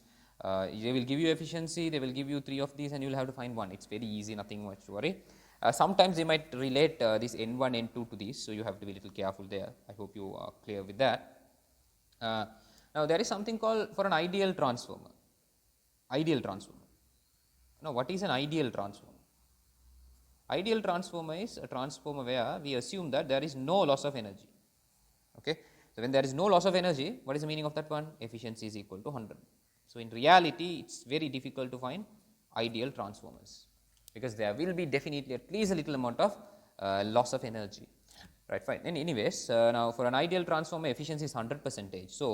They will give you efficiency, they will give you 3 of these and you will have to find one. It's very easy, nothing much to worry. Sometimes they might relate this N1, N2 to these, so you have to be a little careful there. I hope you are clear with that. Now there is something called for an ideal transformer. Ideal transformer. Now what is an ideal transformer? Ideal transformer is a transformer where we assume that there is no loss of energy. Okay, so when there is no loss of energy, what is the meaning of that one? Efficiency is equal to 100. So in reality it's very difficult to find ideal transformers, because there will be definitely at least a little amount of loss of energy. Right, fine. And anyways, now for an ideal transformer, efficiency is 100%. So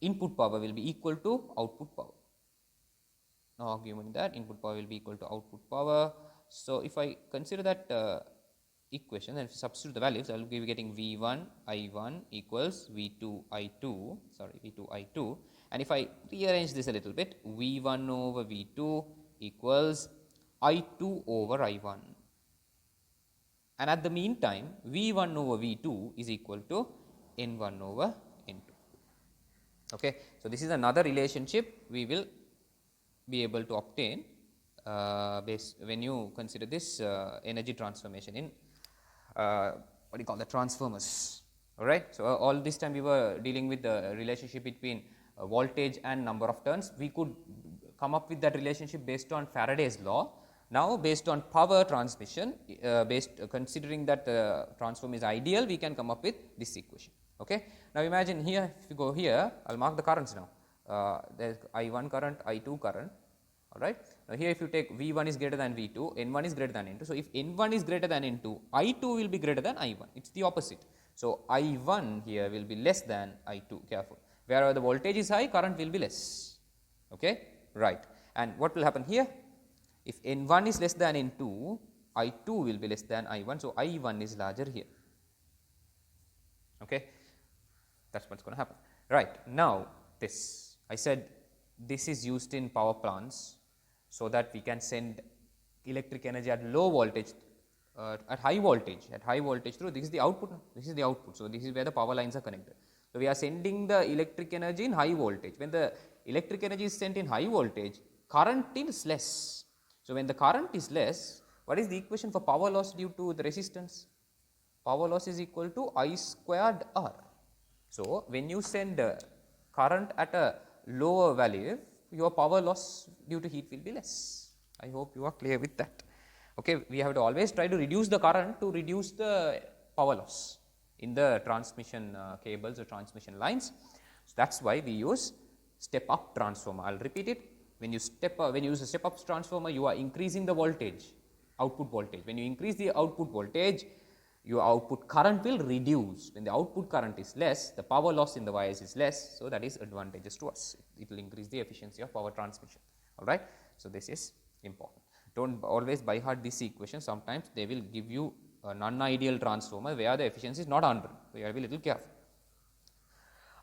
input power will be equal to output power. No argument that input power will be equal to output power. So if I consider that equation and if I substitute the values, I will be getting V1 I1 equals V2 I2. Sorry, V2 I2. And if I rearrange this a little bit, V1 over V2 equals I2 over I1. And at the meantime, V1 over V2 is equal to N1 over N2. Okay, so this is another relationship we will be able to obtain when you consider this energy transformation in what do you call the transformers. All right, so all this time we were dealing with the relationship between voltage and number of turns. We could come up with that relationship based on Faraday's law. Now based on power transmission, considering that the transformer is ideal, we can come up with this equation. Okay, now imagine here, if you go here, I will mark the currents now. There is I1 current, I2 current. All right, now here if you take V1 is greater than V2, N1 is greater than N2. So if N1 is greater than N2, I2 will be greater than I1. It's the opposite. So I1 here will be less than I2, careful. Wherever the voltage is high, current will be less. Okay, right. And what will happen here? If N1 is less than N2, I2 will be less than I1. So I1 is larger here. Okay, that's what's going to happen. Right, now this, I said this is used in power plants so that we can send electric energy at low voltage, at high voltage through. This is the output. This is the output. So this is where the power lines are connected. So we are sending the electric energy in high voltage. When the electric energy is sent in high voltage, current is less. So when the current is less, what is the equation for power loss due to the resistance? Power loss is equal to I squared R. So when you send current at a lower value, your power loss due to heat will be less. I hope you are clear with that. Okay, we have to always try to reduce the current to reduce the power loss in the transmission cables or transmission lines. So that's why we use step up transformer. I'll repeat it. When you use a step up transformer, you are increasing the voltage, output voltage. When you increase the output voltage, your output current will reduce. When the output current is less, the power loss in the wires is less, so that is advantageous to us. It will increase the efficiency of power transmission. All right. So this is important. Don't always by heart this equation. Sometimes they will give you a non-ideal transformer where the efficiency is not 100. So you have to be little careful.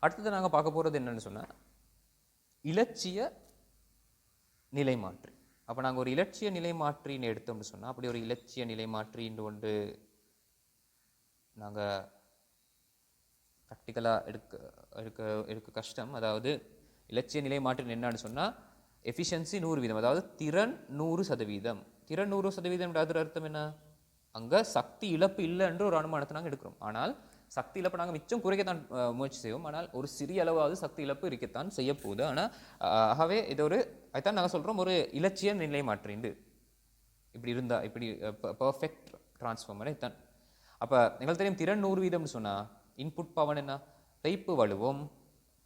அடுத்தது நாங்கள் பார்க்க போகிறது என்னன்னு சொன்னால் இலட்சிய நிலைமாற்றி. அப்போ நாங்கள் ஒரு இலட்சிய நிலைமாற்றின்னு எடுத்தோம்னு சொன்னால் அப்படி ஒரு இலட்சிய நிலைமாற்றின்னு ஒன்று நாங்கள் ப்ராக்டிக்கலாக எடுக்க கஷ்டம். அதாவது இலட்சிய நிலைமாற்றின்னு என்னன்னு சொன்னால் எஃபிஷியன்சி 100%, அதாவது திறன் 100%. திறன் 100% அர்த்தம் என்ன? அங்கே சக்தி இழப்பு இல்லைன்ற ஒரு அனுமானத்தை நாங்கள் எடுக்கிறோம். ஆனால் சக்தி இழப்பு நாங்கள் மிச்சம் குறைக்கத்தான் முயற்சி செய்வோம். ஆனால் ஒரு சிறிய அளவாவது சக்தி இழப்பு இருக்கத்தான் செய்ய போகுது. ஆனால் ஆகவே இது ஒரு அதுதான் நாங்கள் சொல்கிறோம் ஒரு இலட்சிய நிலை மாற்றிண்டு இப்படி இருந்தால் இப்படி பர்ஃபெக்ட் டிரான்ஸ்ஃபார்மரை தான். அப்போ எங்களுக்கு தெரியும் திறன் 100%ன்னு சொன்னால் இன்புட் பவர் என்ன? டைப்பு வலுவும்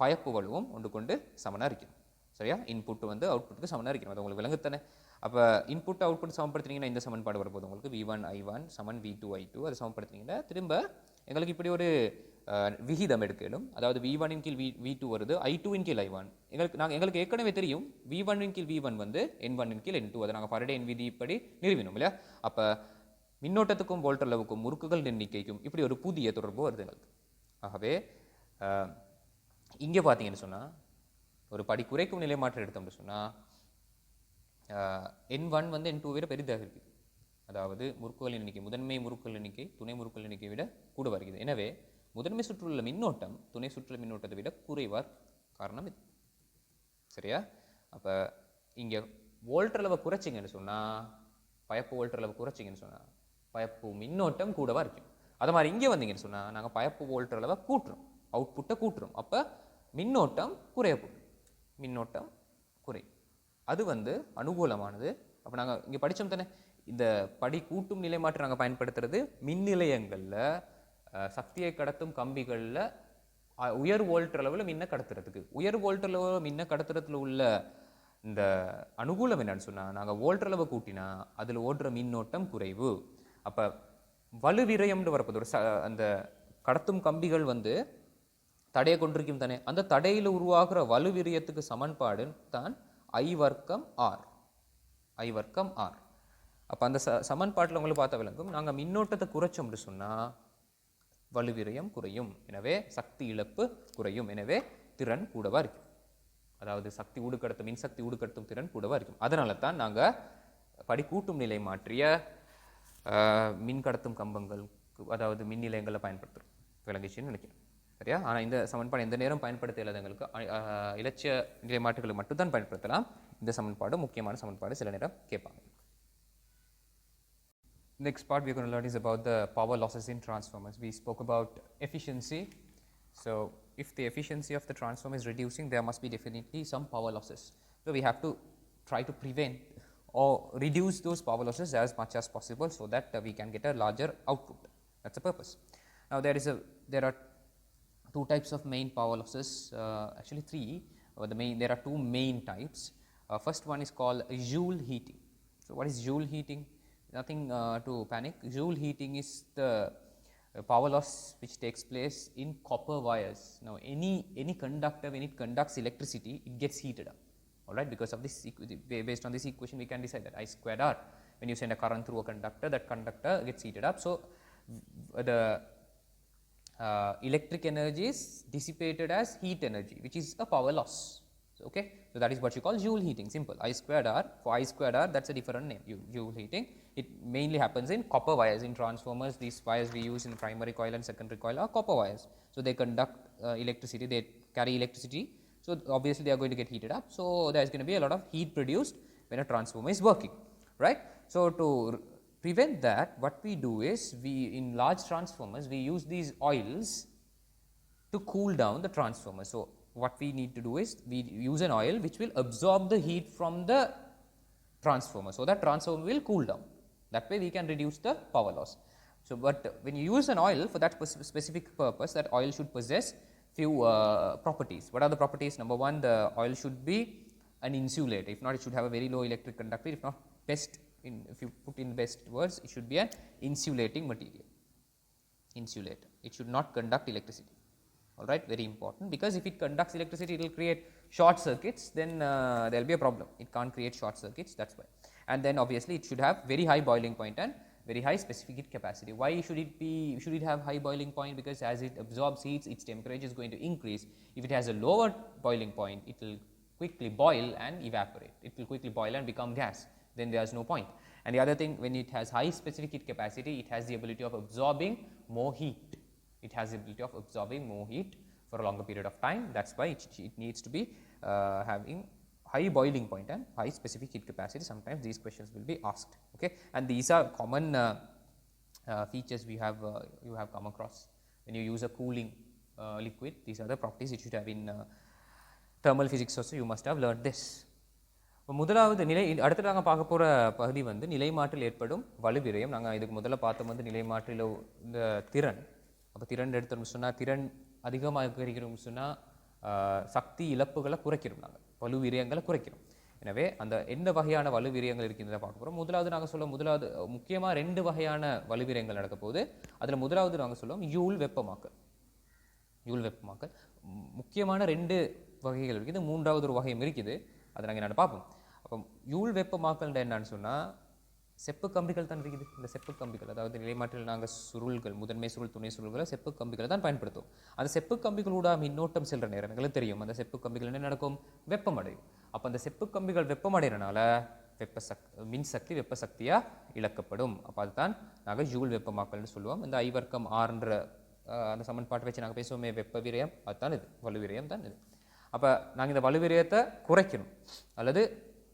பயப்பு வலுவும் ஒன்று கொண்டு சமனாக இருக்கும். சரியா? இன்புட் வந்து அவுட்புட்டுக்கு சமனாக இருக்கணும். அது உங்களுக்கு விளங்குத்தானே. அப்போ இன்புட் அவுட்புட் சமப்படுத்தினீங்கன்னா இந்த சமன்பாடு வரப்போது உங்களுக்கு V1 I1 சமன் V2 I2. அதை சமப்படுத்தினீங்கன்னா திரும்ப எங்களுக்கு இப்படி ஒரு விகிதம் எடுக்கணும். அதாவது V1 இன் கீழ் V2 வருது, I2 இன் கீழ் I1. எங்களுக்கு ஏற்கனவே தெரியும் V1 இன் கீழ் V1 வந்து N1 இன் கீழ் N2. அதை நாங்கள் Faraday விதி இப்படி நிறுவினோம் இல்லையா? அப்போ மின்னோட்டத்துக்கும் வோல்ட் அளவுக்கும் முறுக்குகள் எண்ணிக்கைக்கும் இப்படி ஒரு புதிய தொடர்பு வருது எங்களுக்கு. ஆகவே இங்கே பார்த்தீங்கன்னு சொன்னால் ஒரு படி குறைக்கும் நிலைமாற்றம் எடுத்தோம்னு சொன்னால் N1 வந்து N2 விட பெரிதாக இருக்குது. அதாவது முறுக்குகள் எண்ணிக்கை, முதன்மை முறுக்குகள் எண்ணிக்கை துணை முறுக்குகள் எண்ணிக்கை விட கூட வருகிறது. எனவே முதன்மை சுற்றுள்ள மின்னோட்டம் துணை சுற்றுள்ள மின்னோட்டத்தை விட குறைவார் காரணம் இது. சரியா? அப்போ இங்கே வோல்ட் அளவை குறைச்சிங்கன்னு சொன்னால் பயப்பு வோல்ட் அளவு குறைச்சிங்கன்னு சொன்னால் பயப்பு மின்னோட்டம் கூடவா இருக்கும். அது மாதிரி இங்கே வந்தீங்கன்னு சொன்னால் நாங்கள் பயப்பு வோல்ட் அளவை கூட்டுறோம், அவுட்புட்டை கூட்டுறோம். அப்போ மின்னோட்டம் குறையப்படும், மின்னோட்டம் குறை. அது வந்து அனுகூலமானது. அப்போ நாங்கள் இங்கே படித்தோம் தானே, இந்த படி கூட்டும் நிலைமாற்றி நாங்கள் பயன்படுத்துறது மின் நிலையங்களில் சக்தியை கடத்தும் கம்பிகளில் உயர் வோல்ட் அளவில் மின்ன கடத்துறதுக்கு. உயர் வோல்ட் அளவில் மின்ன கடத்துறதுல உள்ள இந்த அனுகூலம் என்னன்னு சொன்னால் நாங்கள் வோல்ட் அளவை கூட்டினா அதில் ஓடுற மின்னோட்டம் குறைவு. அப்போ வலு விரயம்னு வரப்போது ஒரு அந்த கடத்தும் கம்பிகள் வந்து தடையை கொண்டிருக்கும் தானே, அந்த தடையில் உருவாகிற வலு விரயத்துக்கு சமன்பாடு தான் I வர்க்கம் R. I வர்க்கம் R. அப்போ அந்த சமன்பாட்டில் உங்களுக்கு பார்த்த விளங்கும். நாங்கள் மின்னோட்டத்தை குறைச்சோம்னு சொன்னால் வலுவிரயம் குறையும், எனவே சக்தி இழப்பு குறையும், எனவே திறன் கூடவா இருக்கும். அதாவது சக்தி ஊடுகடத்தும் மின்சக்தி ஊடுகடத்தும் திறன் கூடவா இருக்கும். அதனால தான் நாங்கள் படி கூட்டும் நிலை மாற்றிய மின் கடத்தும் கம்பங்களுக்கு அதாவது மின் நிலையங்களை பயன்படுத்துகிறோம். விளங்கிச்சுன்னு நினைக்கிறேன். சரியா? ஆனால் இந்த சமன்பாடு எந்த நேரம் பயன்படுத்த இல்லாதவங்களுக்கு இலட்சிய நிலை மாற்றுகளை மட்டும்தான் பயன்படுத்தலாம். இந்த சமன்பாடு முக்கியமான சமன்பாடு, சில நேரம் கேட்பாங்க. Next part we are going to learn is about the power losses in transformers. We spoke about efficiency. So if the efficiency of the transformer is reducing, there must be definitely some power losses. So we have to try to prevent or reduce those power losses as much as possible so that we can get a larger output. That's the purpose. Now there are two types of main power losses, actually three. There are two main types. First one is called Joule heating. So what is Joule heating? Nothing to panic. Joule heating is the power loss which takes place in copper wires. Now any conductor, when it conducts electricity, it gets heated up. All right, because of this, based on this equation we can decide that I squared R. When you send a current through a conductor, that conductor gets heated up. So the electric energy is dissipated as heat energy, which is a power loss. So, okay, so that is what you call Joule heating. Simple. I squared R. For I squared R, that's a different name. Joule heating. It mainly happens in copper wires. In transformers, these wires we use in primary coil and secondary coil are copper wires. So they conduct electricity. They carry electricity. So obviously they are going to get heated up. So there is going to be a lot of heat produced when a transformer is working, right? So to prevent that, what we do is in large transformers we use these oils to cool down the transformer. So what we need to do is we use an oil which will absorb the heat from the transformer, so that transformer will cool down. That way we can reduce the power loss. So, but when you use an oil for that specific purpose, that oil should possess few properties. What are the properties? Number one, the oil should be an insulator. If not, it should have a very low electric conductivity. If not, if you put in best words, it should be an insulating material. Insulator. It should not conduct electricity. All right, very important, because if it conducts electricity, it will create short circuits. Then there will be a problem. It can't create short circuits. That's why. And then obviously it should have very high boiling point and very high specific heat capacity. Why should it have high boiling point? Because as it absorbs heat, its temperature is going to increase. If it has a lower boiling point, it will quickly boil and evaporate. It will quickly boil and become gas. Then there is no point. And the other thing, when it has high specific heat capacity, it has the ability of absorbing more heat. It has the ability of absorbing more heat for a longer period of time. That's why it needs to be having high boiling point and high specific heat capacity. Sometimes these questions will be asked. Okay, and these are common features you have come across when you use a cooling liquid. These are the properties you should have in thermal physics also. You must have learned this. முதலாவது நிலை, அடுத்து நாங்கள் பார்க்க போகிற பகுதி வந்து நிலைமாற்றில் ஏற்படும் வலுவிரயம். நாங்கள் இதுக்கு முதல்ல பார்த்தோம் வந்து நிலைமாற்றில் இந்த திறன். அப்போ திறன் எடுத்தோம்னு சொன்னால், திறன் அதிகமாக இருக்கிறோம்னு சொன்னால் சக்தி இழப்புகளை குறைக்கிறோம், நாங்கள் வலுவிரயங்களை குறைக்கிறோம். எனவே அந்த எந்த வகையான வலுவிரயங்கள் இருக்கின்றதை பார்க்க போகிறோம். முதலாவது முக்கியமாக 2 வகையான வலுவிரயங்கள் நடக்க போகுது. அதில் முதலாவது நாங்கள் சொல்லுவோம் யூல் வெப்பமாக்கல். யூல் வெப்பமாக்கல் முக்கியமான 2 வகைகள் இருக்குது. மூன்றாவது ஒரு வகையும் இருக்குது, அதை நாங்கள் என்னென்னு பார்ப்போம். அப்போ யூல் வெப்பமாக்கல் என்னன்னு சொன்னால், செப்பு கம்பிகள் தான் இருக்குது. இந்த செப்பு கம்பிகள், அதாவது நிலைமாற்றில் நாங்கள் சுருள்கள், முதன்மை சுருள், துணை சுருள்களை செப்பு கம்பிகளை தான் பயன்படுத்தும். அந்த செப்பு கம்பிகளோட மின்னோட்டம் செல்கிற நேரம் எங்களுக்கு தெரியும். அந்த செப்பு கம்பிகள் என்ன நடக்கும்? வெப்பமடையும். அப்போ அந்த செப்பு கம்பிகள் வெப்பமடைகிறனால மின்சக்தி வெப்ப சக்தியாக இழக்கப்படும். அப்போ அதுதான் நாங்கள் ஜூல் வெப்பமாக்கல்னு சொல்லுவோம். இந்த I/R என்ற அந்த சமன்பாட்டை வச்சு நாங்கள் பேசுவோமே, வெப்ப விரயம், அதுதான் இது, வலுவிரயம் தான் இது. அப்போ நாங்கள் இந்த வலுவிரயத்தை குறைக்கணும் அல்லது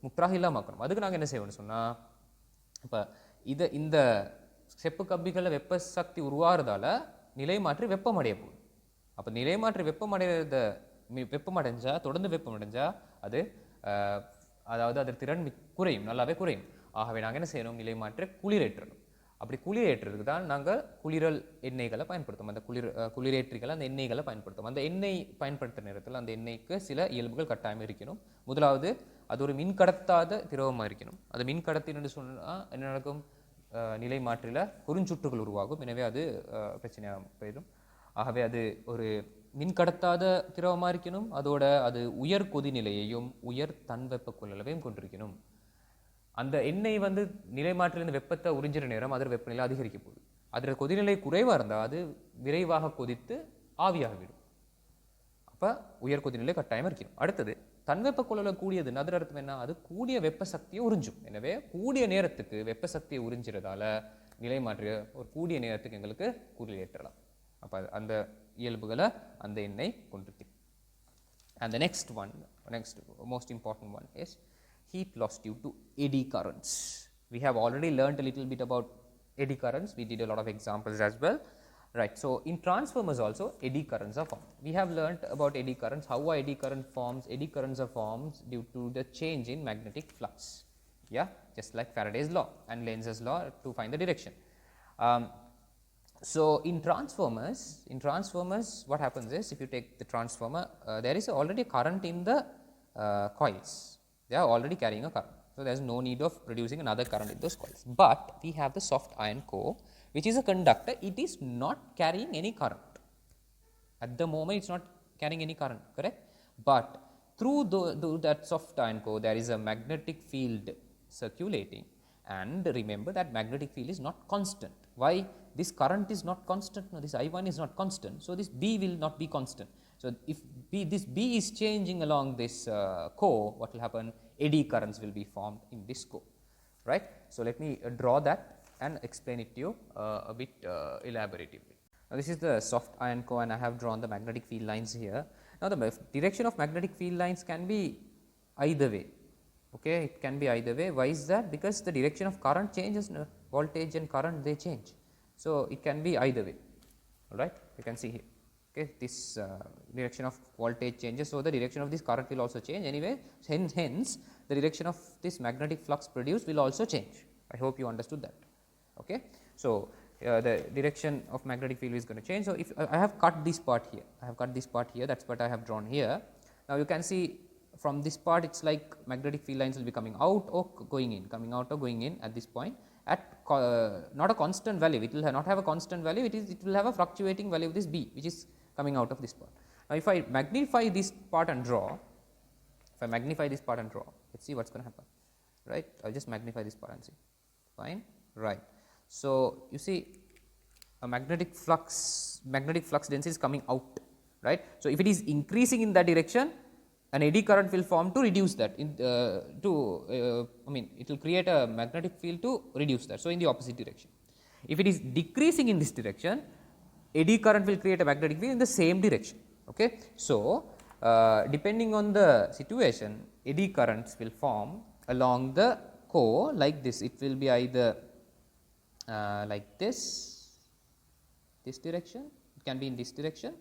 முற்றாக இல்லாமக்கணும். அதுக்கு நாங்கள் என்ன செய்வோம்னு சொன்னால், இப்போ இந்த செப்பு கம்பிகளில் வெப்ப சக்தி உருவாகிறதால நிலைமாற்றி வெப்பமடைய போகுது. அப்போ நிலைமாற்றி வெப்பமடைஞ்சால், தொடர்ந்து வெப்பமடைஞ்சால் அது அதாவது அதன் திறன் குறையும், நல்லாவே குறையும். ஆகவே நாங்கள் என்ன செய்யணும்? நிலைமாற்றி குளிரேற்றணும். அப்படி குளிரேற்றுறதுக்கு தான் நாங்கள் குளிரல் எண்ணெய்களை பயன்படுத்தும். அந்த குளிரேற்றிகளை, அந்த எண்ணெய்களை பயன்படுத்தும். அந்த எண்ணெய் பயன்படுத்துகிற நேரத்தில் அந்த எண்ணெய்க்கு சில இயல்புகள் கட்டாயம் இருக்கணும். முதலாவது, அது ஒரு மின்கடத்தாத திரவமாக இருக்கணும். அது மின்கடத்தின்னு சொன்னால் என்ன நடக்கும்? நிலை மாற்றில குறுஞ்சுற்றுகள் உருவாகும். எனவே அது பிரச்சனையாக போயிடும். ஆகவே அது ஒரு மின்கடத்தாத திரவமாக இருக்கணும். அதோட அது உயர் கொதிநிலையையும் உயர் தன்வெப்ப கொள்ளளவையும் கொண்டிருக்கணும். அந்த எண்ணெய் வந்து நிலைமாற்றிலிருந்து வெப்பத்தை உறிஞ்சிற நேரம் அதோட வெப்பநிலை அதிகரிக்க போகுது. அதில் கொதிநிலை குறைவாக இருந்தால் அது விரைவாக கொதித்து ஆவியாகிவிடும். அப்போ உயர் கொதிநிலை கட்டாயம் இருக்கணும். அடுத்தது, தன்வெப்ப கொள்ளளவு கூடியது. அதர் அர்த்தம் என்ன? அது கூடிய வெப்ப சக்தியை உறிஞ்சும். எனவே கூடிய நேரத்துக்கு வெப்ப சக்தியை உறிஞ்சிறதால நிலைமாற்றிய ஒரு கூடிய நேரத்துக்கு எங்களுக்கு குளிரேற்றலாம். அப்போ அந்த இயல்புகளை அந்த எண்ணெய் கொண்டிருக்கு. And the next most important one is heat loss due to eddy currents. We have already learned a little bit about eddy currents. We did a lot of examples as well. Right. So in transformers also eddy currents are formed. We have learnt about eddy currents. How are eddy current forms? Eddy currents are formed due to the change in magnetic flux. Yeah, just like Faraday's law and Lenz's law to find the direction. So in transformers, what happens is, if you take the transformer, there is already a current in the coils. They are already carrying a current. So there is no need of producing another current in those coils. But we have the soft iron core, which is a conductor. It is not carrying any current. At the moment, it is not carrying any current, correct? But through that soft iron core, there is a magnetic field circulating. And remember that magnetic field is not constant. Why? This current is not constant. No, this I1 is not constant. So this B will not be constant. So if this B is changing along this core, what will happen? Eddy currents will be formed in this core, right? So let me draw that and explain it to you a bit elaboratively. Now this is the soft iron core, and I have drawn the magnetic field lines here. Now the direction of magnetic field lines can be either way. Okay, it can be either way. Why is that? Because the direction of current changes, voltage and current, they change. So it can be either way. All right, you can see here. Okay, this direction of voltage changes, so the direction of this current will also change anyway. Hence the direction of this magnetic flux produced will also change. I hope you understood that. Okay, so the direction of magnetic field is going to change. So if I have cut this part here, that is what I have drawn here. Now you can see from this part, it is like magnetic field lines will be coming out or going in, coming out or going in at this point at not a constant value. It will not have a constant value. It will have a fluctuating value of this B, which is coming out of this part. Now if I magnify this part and draw, let's see what's going to happen, right? I'll just magnify this part and see. Fine, right? So you see a magnetic flux density is coming out, right? So if it is increasing in that direction, an eddy current will form to reduce that. It will create a magnetic field to reduce that. So in the opposite direction. If it is decreasing in this direction, eddy current will create a magnetic field in the same direction. Okay, so depending on the situation, eddy currents will form along the core like this. It will be either like this direction. It can be in this direction.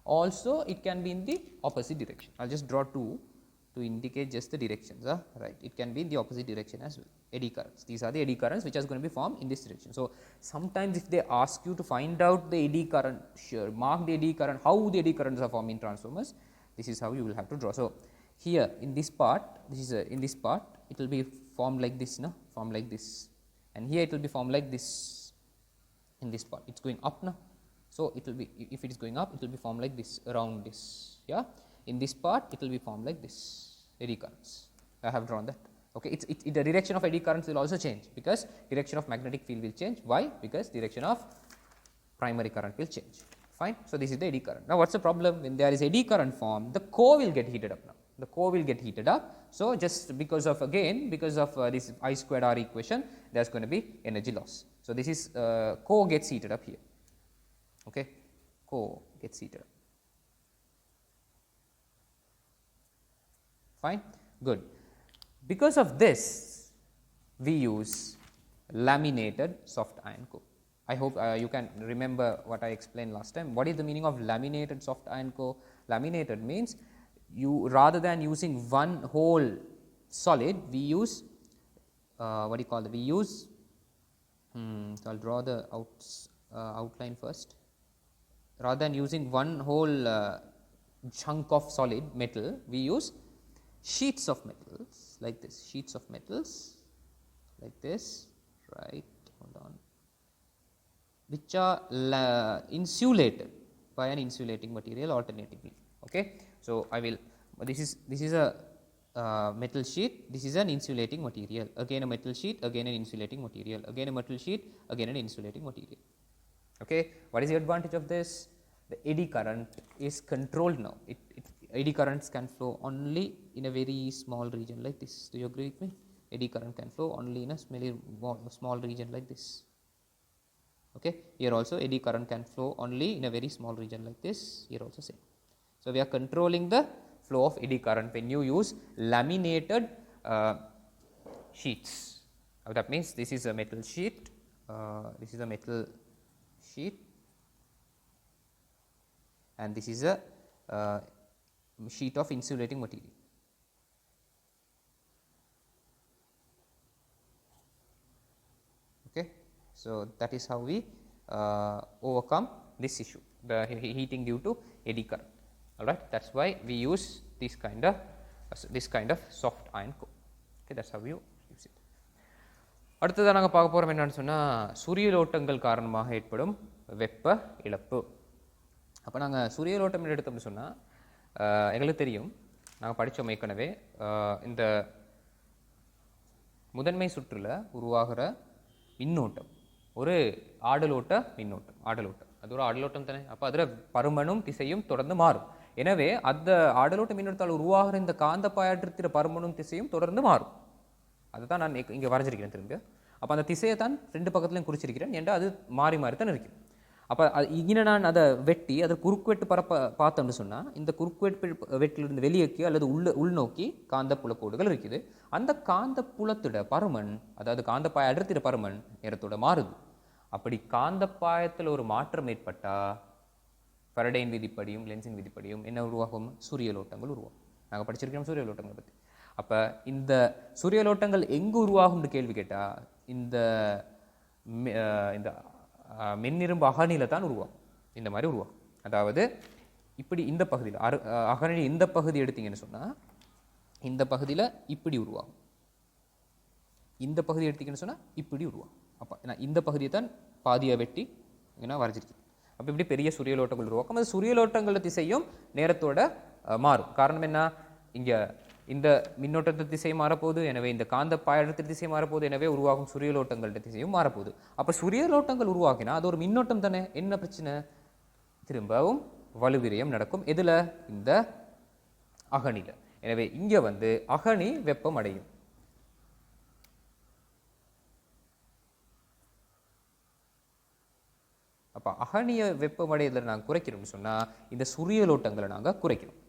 Also, it can be in the opposite direction. I will just draw two to indicate just the directions. Right, it can be in the opposite direction as well. Eddy currents. These are the eddy currents which are going to be formed in this direction. So sometimes if they ask you to find out the eddy current, mark the eddy current, how the eddy currents are formed in transformers, this is how you will have to draw. So here in this part, in this part, it will be formed like this, formed like this, and here it will be formed like this. In this part, it's going up now. So it will be, if it is going up, it will be formed like this, around this. Yeah. In this part, it will be formed like this, eddy currents. I have drawn that. Okay. The direction of eddy currents will also change, because direction of magnetic field will change. Why? Because direction of primary current will change. Fine. So this is the eddy current. Now what's the problem? When there is eddy current formed, the core will get heated up now. The core will get heated up. So just because of this I squared R equation, there is going to be energy loss. So this is core gets heated up here. Okay, core gets heated up. Fine, good. Because of this, we use laminated soft iron core. I hope you can remember what I explained last time. What is the meaning of laminated soft iron core? Laminated means you, rather than using one whole solid, we use what do you call it? We use. So I'll draw the outline first. Rather than using one whole chunk of solid metal, we use sheets of metals like this, sheets of metals like this, right, hold on, which are insulated by an insulating material alternatively. Okay. So I will, this is a metal sheet, this is an insulating material, again a metal sheet, again an insulating material, again a metal sheet, again an insulating material. Okay. What is the advantage of this? The eddy current is controlled now. Eddy currents can flow only in a very small region like this. Do you agree with me? Eddy current can flow only in a small region like this. Okay. Here also eddy current can flow only in a very small region like this. Here also same. So we are controlling the flow of eddy current when you use laminated sheets. That means this is a metal sheet. This is a metal sheet, and this is a sheet of insulating material. Okay. So that is how we overcome this issue, the heating due to eddy current. Alright, that is why we use this kind of soft iron core. Okay, that is how you use it. அடுத்ததாக நாங்கள் பார்க்க போகிறோம் என்னன்னு சொன்னால், சூரியலோட்டங்கள் காரணமாக ஏற்படும் வெப்ப இழப்பு. அப்போ நாங்கள் சூரியலோட்டம் எடுத்தோம்னு சொன்னால், எங்களுக்கு தெரியும், நாங்கள் படித்தோம் ஏற்கனவே, இந்த முதன்மை சுற்றில் உருவாகிற மின்னோட்டம் ஒரு ஆடலோட்ட மின்னோட்டம். அது ஒரு ஆடலோட்டம் தானே. அப்போ அதில் பருமனும் திசையும் தொடர்ந்து மாறும். எனவே அந்த ஆடலோட்ட மின்னோட்டத்தால் உருவாகிற இந்த காந்த பாயாற்றத்தின் பருமனும் திசையும் தொடர்ந்து மாறும். அதுதான் நான் இங்கே வரைஞ்சிருக்கிறேன் திரும்ப. அப்போ அந்த திசையை தான் ரெண்டு பக்கத்துலையும் குறிச்சிருக்கிறேன். ஏன்டா அது மாறி மாறி தான் இருக்கும். அப்போ இங்கே நான் அதை வெட்டி அதை குறுக்குவெட்டு பார்த்தோம்னு சொன்னால், இந்த குறுக்குவெட்டு வெட்டிலிருந்து வெளியேக்கி அல்லது உள்நோக்கி காந்த புலக்கோடுகள் இருக்குது. அந்த காந்த புலத்தோட பருமன், அதாவது காந்த பாய அடர்த்தியோட பருமன் நேரத்தோட மாறுது. அப்படி காந்த பாயத்தில் ஒரு மாற்றம் ஏற்பட்டால் ஃபரடேயின் விதிப்படியும் லென்ஸின் விதிப்படியும் என்ன உருவாகும்? சூரியலோட்டங்கள் உருவாகும். நாங்கள் படிச்சிருக்கோம் சூரியலோட்டங்களை பற்றி. அப்போ இந்த சூரியலோட்டங்கள் எங்கு உருவாகும்னு கேள்வி கேட்டால் இந்த இந்த மின்னிரும்பு அகனியில் தான் உருவாகும். இந்த மாதிரி உருவாகும். அதாவது இப்படி இந்த பகுதியில் அகனி இந்த பகுதி எடுத்தீங்கன்னு சொன்னால் இந்த பகுதியில் இப்படி உருவாகும். இந்த பகுதி எடுத்தீங்கன்னு சொன்னால் இப்படி உருவாகும். அப்போ நான் இந்த பகுதியை தான் பாதியை வெட்டி ஏன்னா வரைஞ்சிருக்கேன். அப்போ இப்படி பெரிய சூரியலோட்டங்கள் உருவாக்கும். அது சூரியலோட்டங்கள திசையும் நேரத்தோட மாறும். காரணம் என்ன? இங்கே இந்த மின்னோட்டத்தின் திசை மாறப்போகுது, எனவே இந்த காந்த பாயத்தின் திசை மாறப்போகுது, எனவே உருவாகும் சூரியலோட்டங்களோட திசையும் மாறப்போகுது. அப்போ சூரியலோட்டங்கள் உருவாக்கினா அது ஒரு மின்னோட்டம் தானே. என்ன பிரச்சனை? திரும்பவும் வலுவிரயம் நடக்கும். எதில்? இந்த அகனியில். எனவே இங்கே வந்து அகனி வெப்பம் அடையும். அப்போ அகனிய வெப்பமடைதலை நாங்கள் குறைக்கிறோம்னு சொன்னால் இந்த சூரியலோட்டங்களை நாங்கள் குறைக்கிறோம்.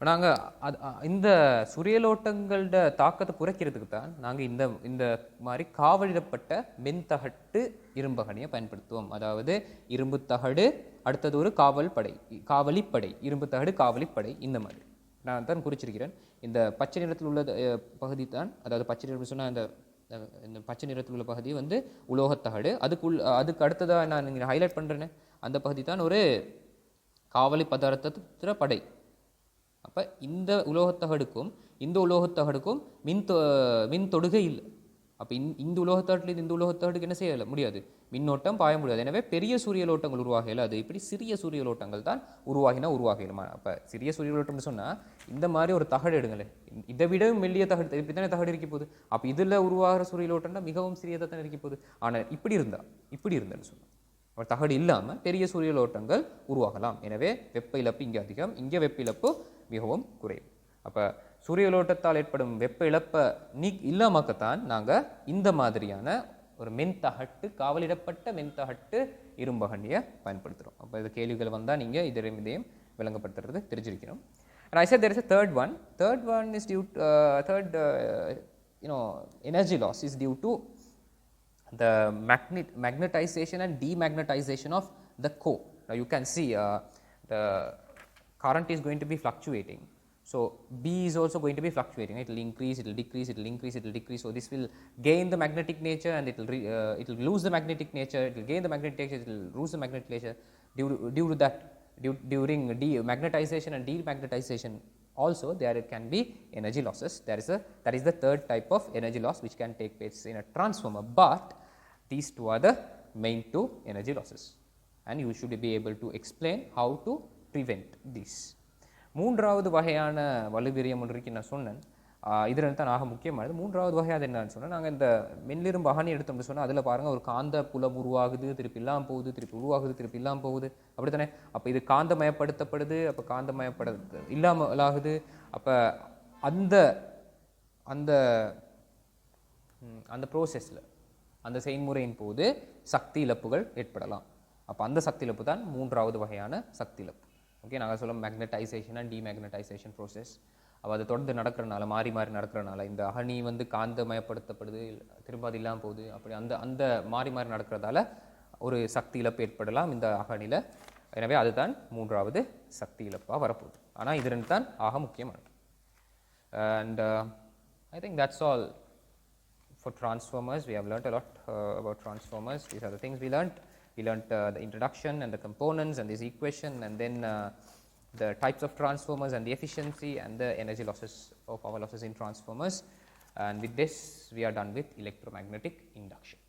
நாங்கள் இந்த சூரியலோட்டங்களோட தாக்கத்தை குறைக்கிறதுக்கு தான் நாங்கள் இந்த மாதிரி காவலிடப்பட்ட மென்தகட்டு இரும்பகனியை பயன்படுத்துவோம். அதாவது இரும்பு தகடு, அடுத்தது ஒரு காவலிப்படை, இரும்பு தகடு காவலிப்படை. இந்த மாதிரி நான் தான் குறிச்சிருக்கிறேன். இந்த பச்சை நிறத்தில் உள்ள பகுதி தான், அதாவது பச்சை நிறம் சொன்னால் இந்த பச்சை நிறத்தில் உள்ள பகுதி வந்து உலோகத்தகடு. அதுக்கு அடுத்ததாக நான் இங்கே ஹைலைட் பண்ணுறேன்னு அந்த பகுதி தான் ஒரு காவலி பதார்த்தத்திற படை. அப்போ இந்த உலோகத்தகடுக்கும் இந்த உலோகத்தகடுக்கும் மின் தொடுகை இல்லை. அப்போ இந்த உலோகத்தகட்டில் இந்த உலோகத்தகடுக்கு என்ன செய்ய முடியாது? மின்னோட்டம் பாய முடியாது. எனவே பெரிய சூரியலோட்டங்கள் உருவாகல. அது இப்படி சிறிய சூரியலோட்டங்கள் தான் உருவாகலுமா. அப்போ சிறிய சூரியலோட்டம்னு சொன்னால் இந்த மாதிரி ஒரு தகடு எடுங்களேன், இதை விட மெல்லிய தகடு இப்படி தானே தகடு இருக்க போகுது. அப்போ இதில் உருவாகிற சூரியலோட்டம்னா மிகவும் சிறியதாக தான் இருக்க போகுது. ஆனால் இப்படி இருந்தேன்னு சொன்னால் ஒரு தகடு இல்லாமல் பெரிய சூரியலோட்டங்கள் உருவாகலாம். எனவே வெப்ப இழப்பு இங்கே அதிகம், இங்கே வெப்ப இழப்பு மிகவும் குறையும். அப்போ சூரியலோட்டத்தால் ஏற்படும் வெப்ப இழப்பை இல்லாமக்கத்தான் நாங்கள் இந்த மாதிரியான ஒரு மென்தகட்டு, காவலிடப்பட்ட மென்தகட்டு இரும்பகனியை பயன்படுத்துகிறோம். அப்போ இது கேள்விகள் வந்தால் நீங்கள் இதையும் விளங்கப்படுத்துறது தெரிஞ்சிருக்கணும். And I said there is a third one. Third one is due energy loss is due to the magnetization and demagnetization of the core. Now you can see the current is going to be fluctuating. So B is also going to be fluctuating. It will increase, it will decrease, it will increase, it will decrease. So this will gain the magnetic nature and it will lose the magnetic nature. It will gain the magnetic nature, it will lose the magnetic nature. Due to that, during magnetization and demagnetization also there can be energy losses. That is the third type of energy loss which can take place in a transformer. But these two are the main two energy losses, and you should be able to explain how to prevent this. மூன்றாவது வகையான வலுவிரயம் ஒன்றுக்கு நான் சொன்னேன். இதில் தான் ஆக முக்கியமானது. மூன்றாவது வகை அது என்னன்னு சொன்னால், நாங்கள் இந்த மென்னிரும்பு அகனி எடுத்தோம்னு சொன்னால் அதில் பாருங்கள் ஒரு காந்த புலம் உருவாகுது, திருப்பி இல்லாமல் போகுது, திருப்பி உருவாகுது, திருப்பி இல்லாமல் போகுது, அப்படி தானே. அப்போ இது காந்தமயப்படுத்தப்படுது, அப்போ இல்லாமல் ஆகுது. அப்போ அந்த அந்த அந்த ப்ரோசஸில் அந்த செயல்முறையின் போது சக்தி இழப்புகள் ஏற்படலாம். அப்போ அந்த சக்தி இழப்பு தான் மூன்றாவது வகையான சக்தி இழப்பு. ஓகே, நாங்கள் சொல்ல மேக்னடைசேஷன் அண்ட் டிமேக்னடைசேஷன் ப்ரோசஸ். அப்போ அது தொடர்ந்து நடக்கிறனால, மாறி நடக்கிறனால இந்த அகனி வந்து காந்தமயப்படுத்தப்படுது, திரும்ப அது இல்லாமல் போகுது. அப்படி அந்த மாறி நடக்கிறதால ஒரு சக்தி இழப்பு ஏற்படலாம் இந்த அகனியில். எனவே அதுதான் மூன்றாவது சக்தி இழப்பாக வரப்போகுது. ஆனால் இது ரெண்டு தான் ஆக முக்கியமானது. And I think that's all for transformers. We have learnt a lot about transformers. These are the things we learnt. We learnt the introduction and the components and this equation, and then the types of transformers and the efficiency and the energy losses or power losses in transformers. And with this, we are done with electromagnetic induction.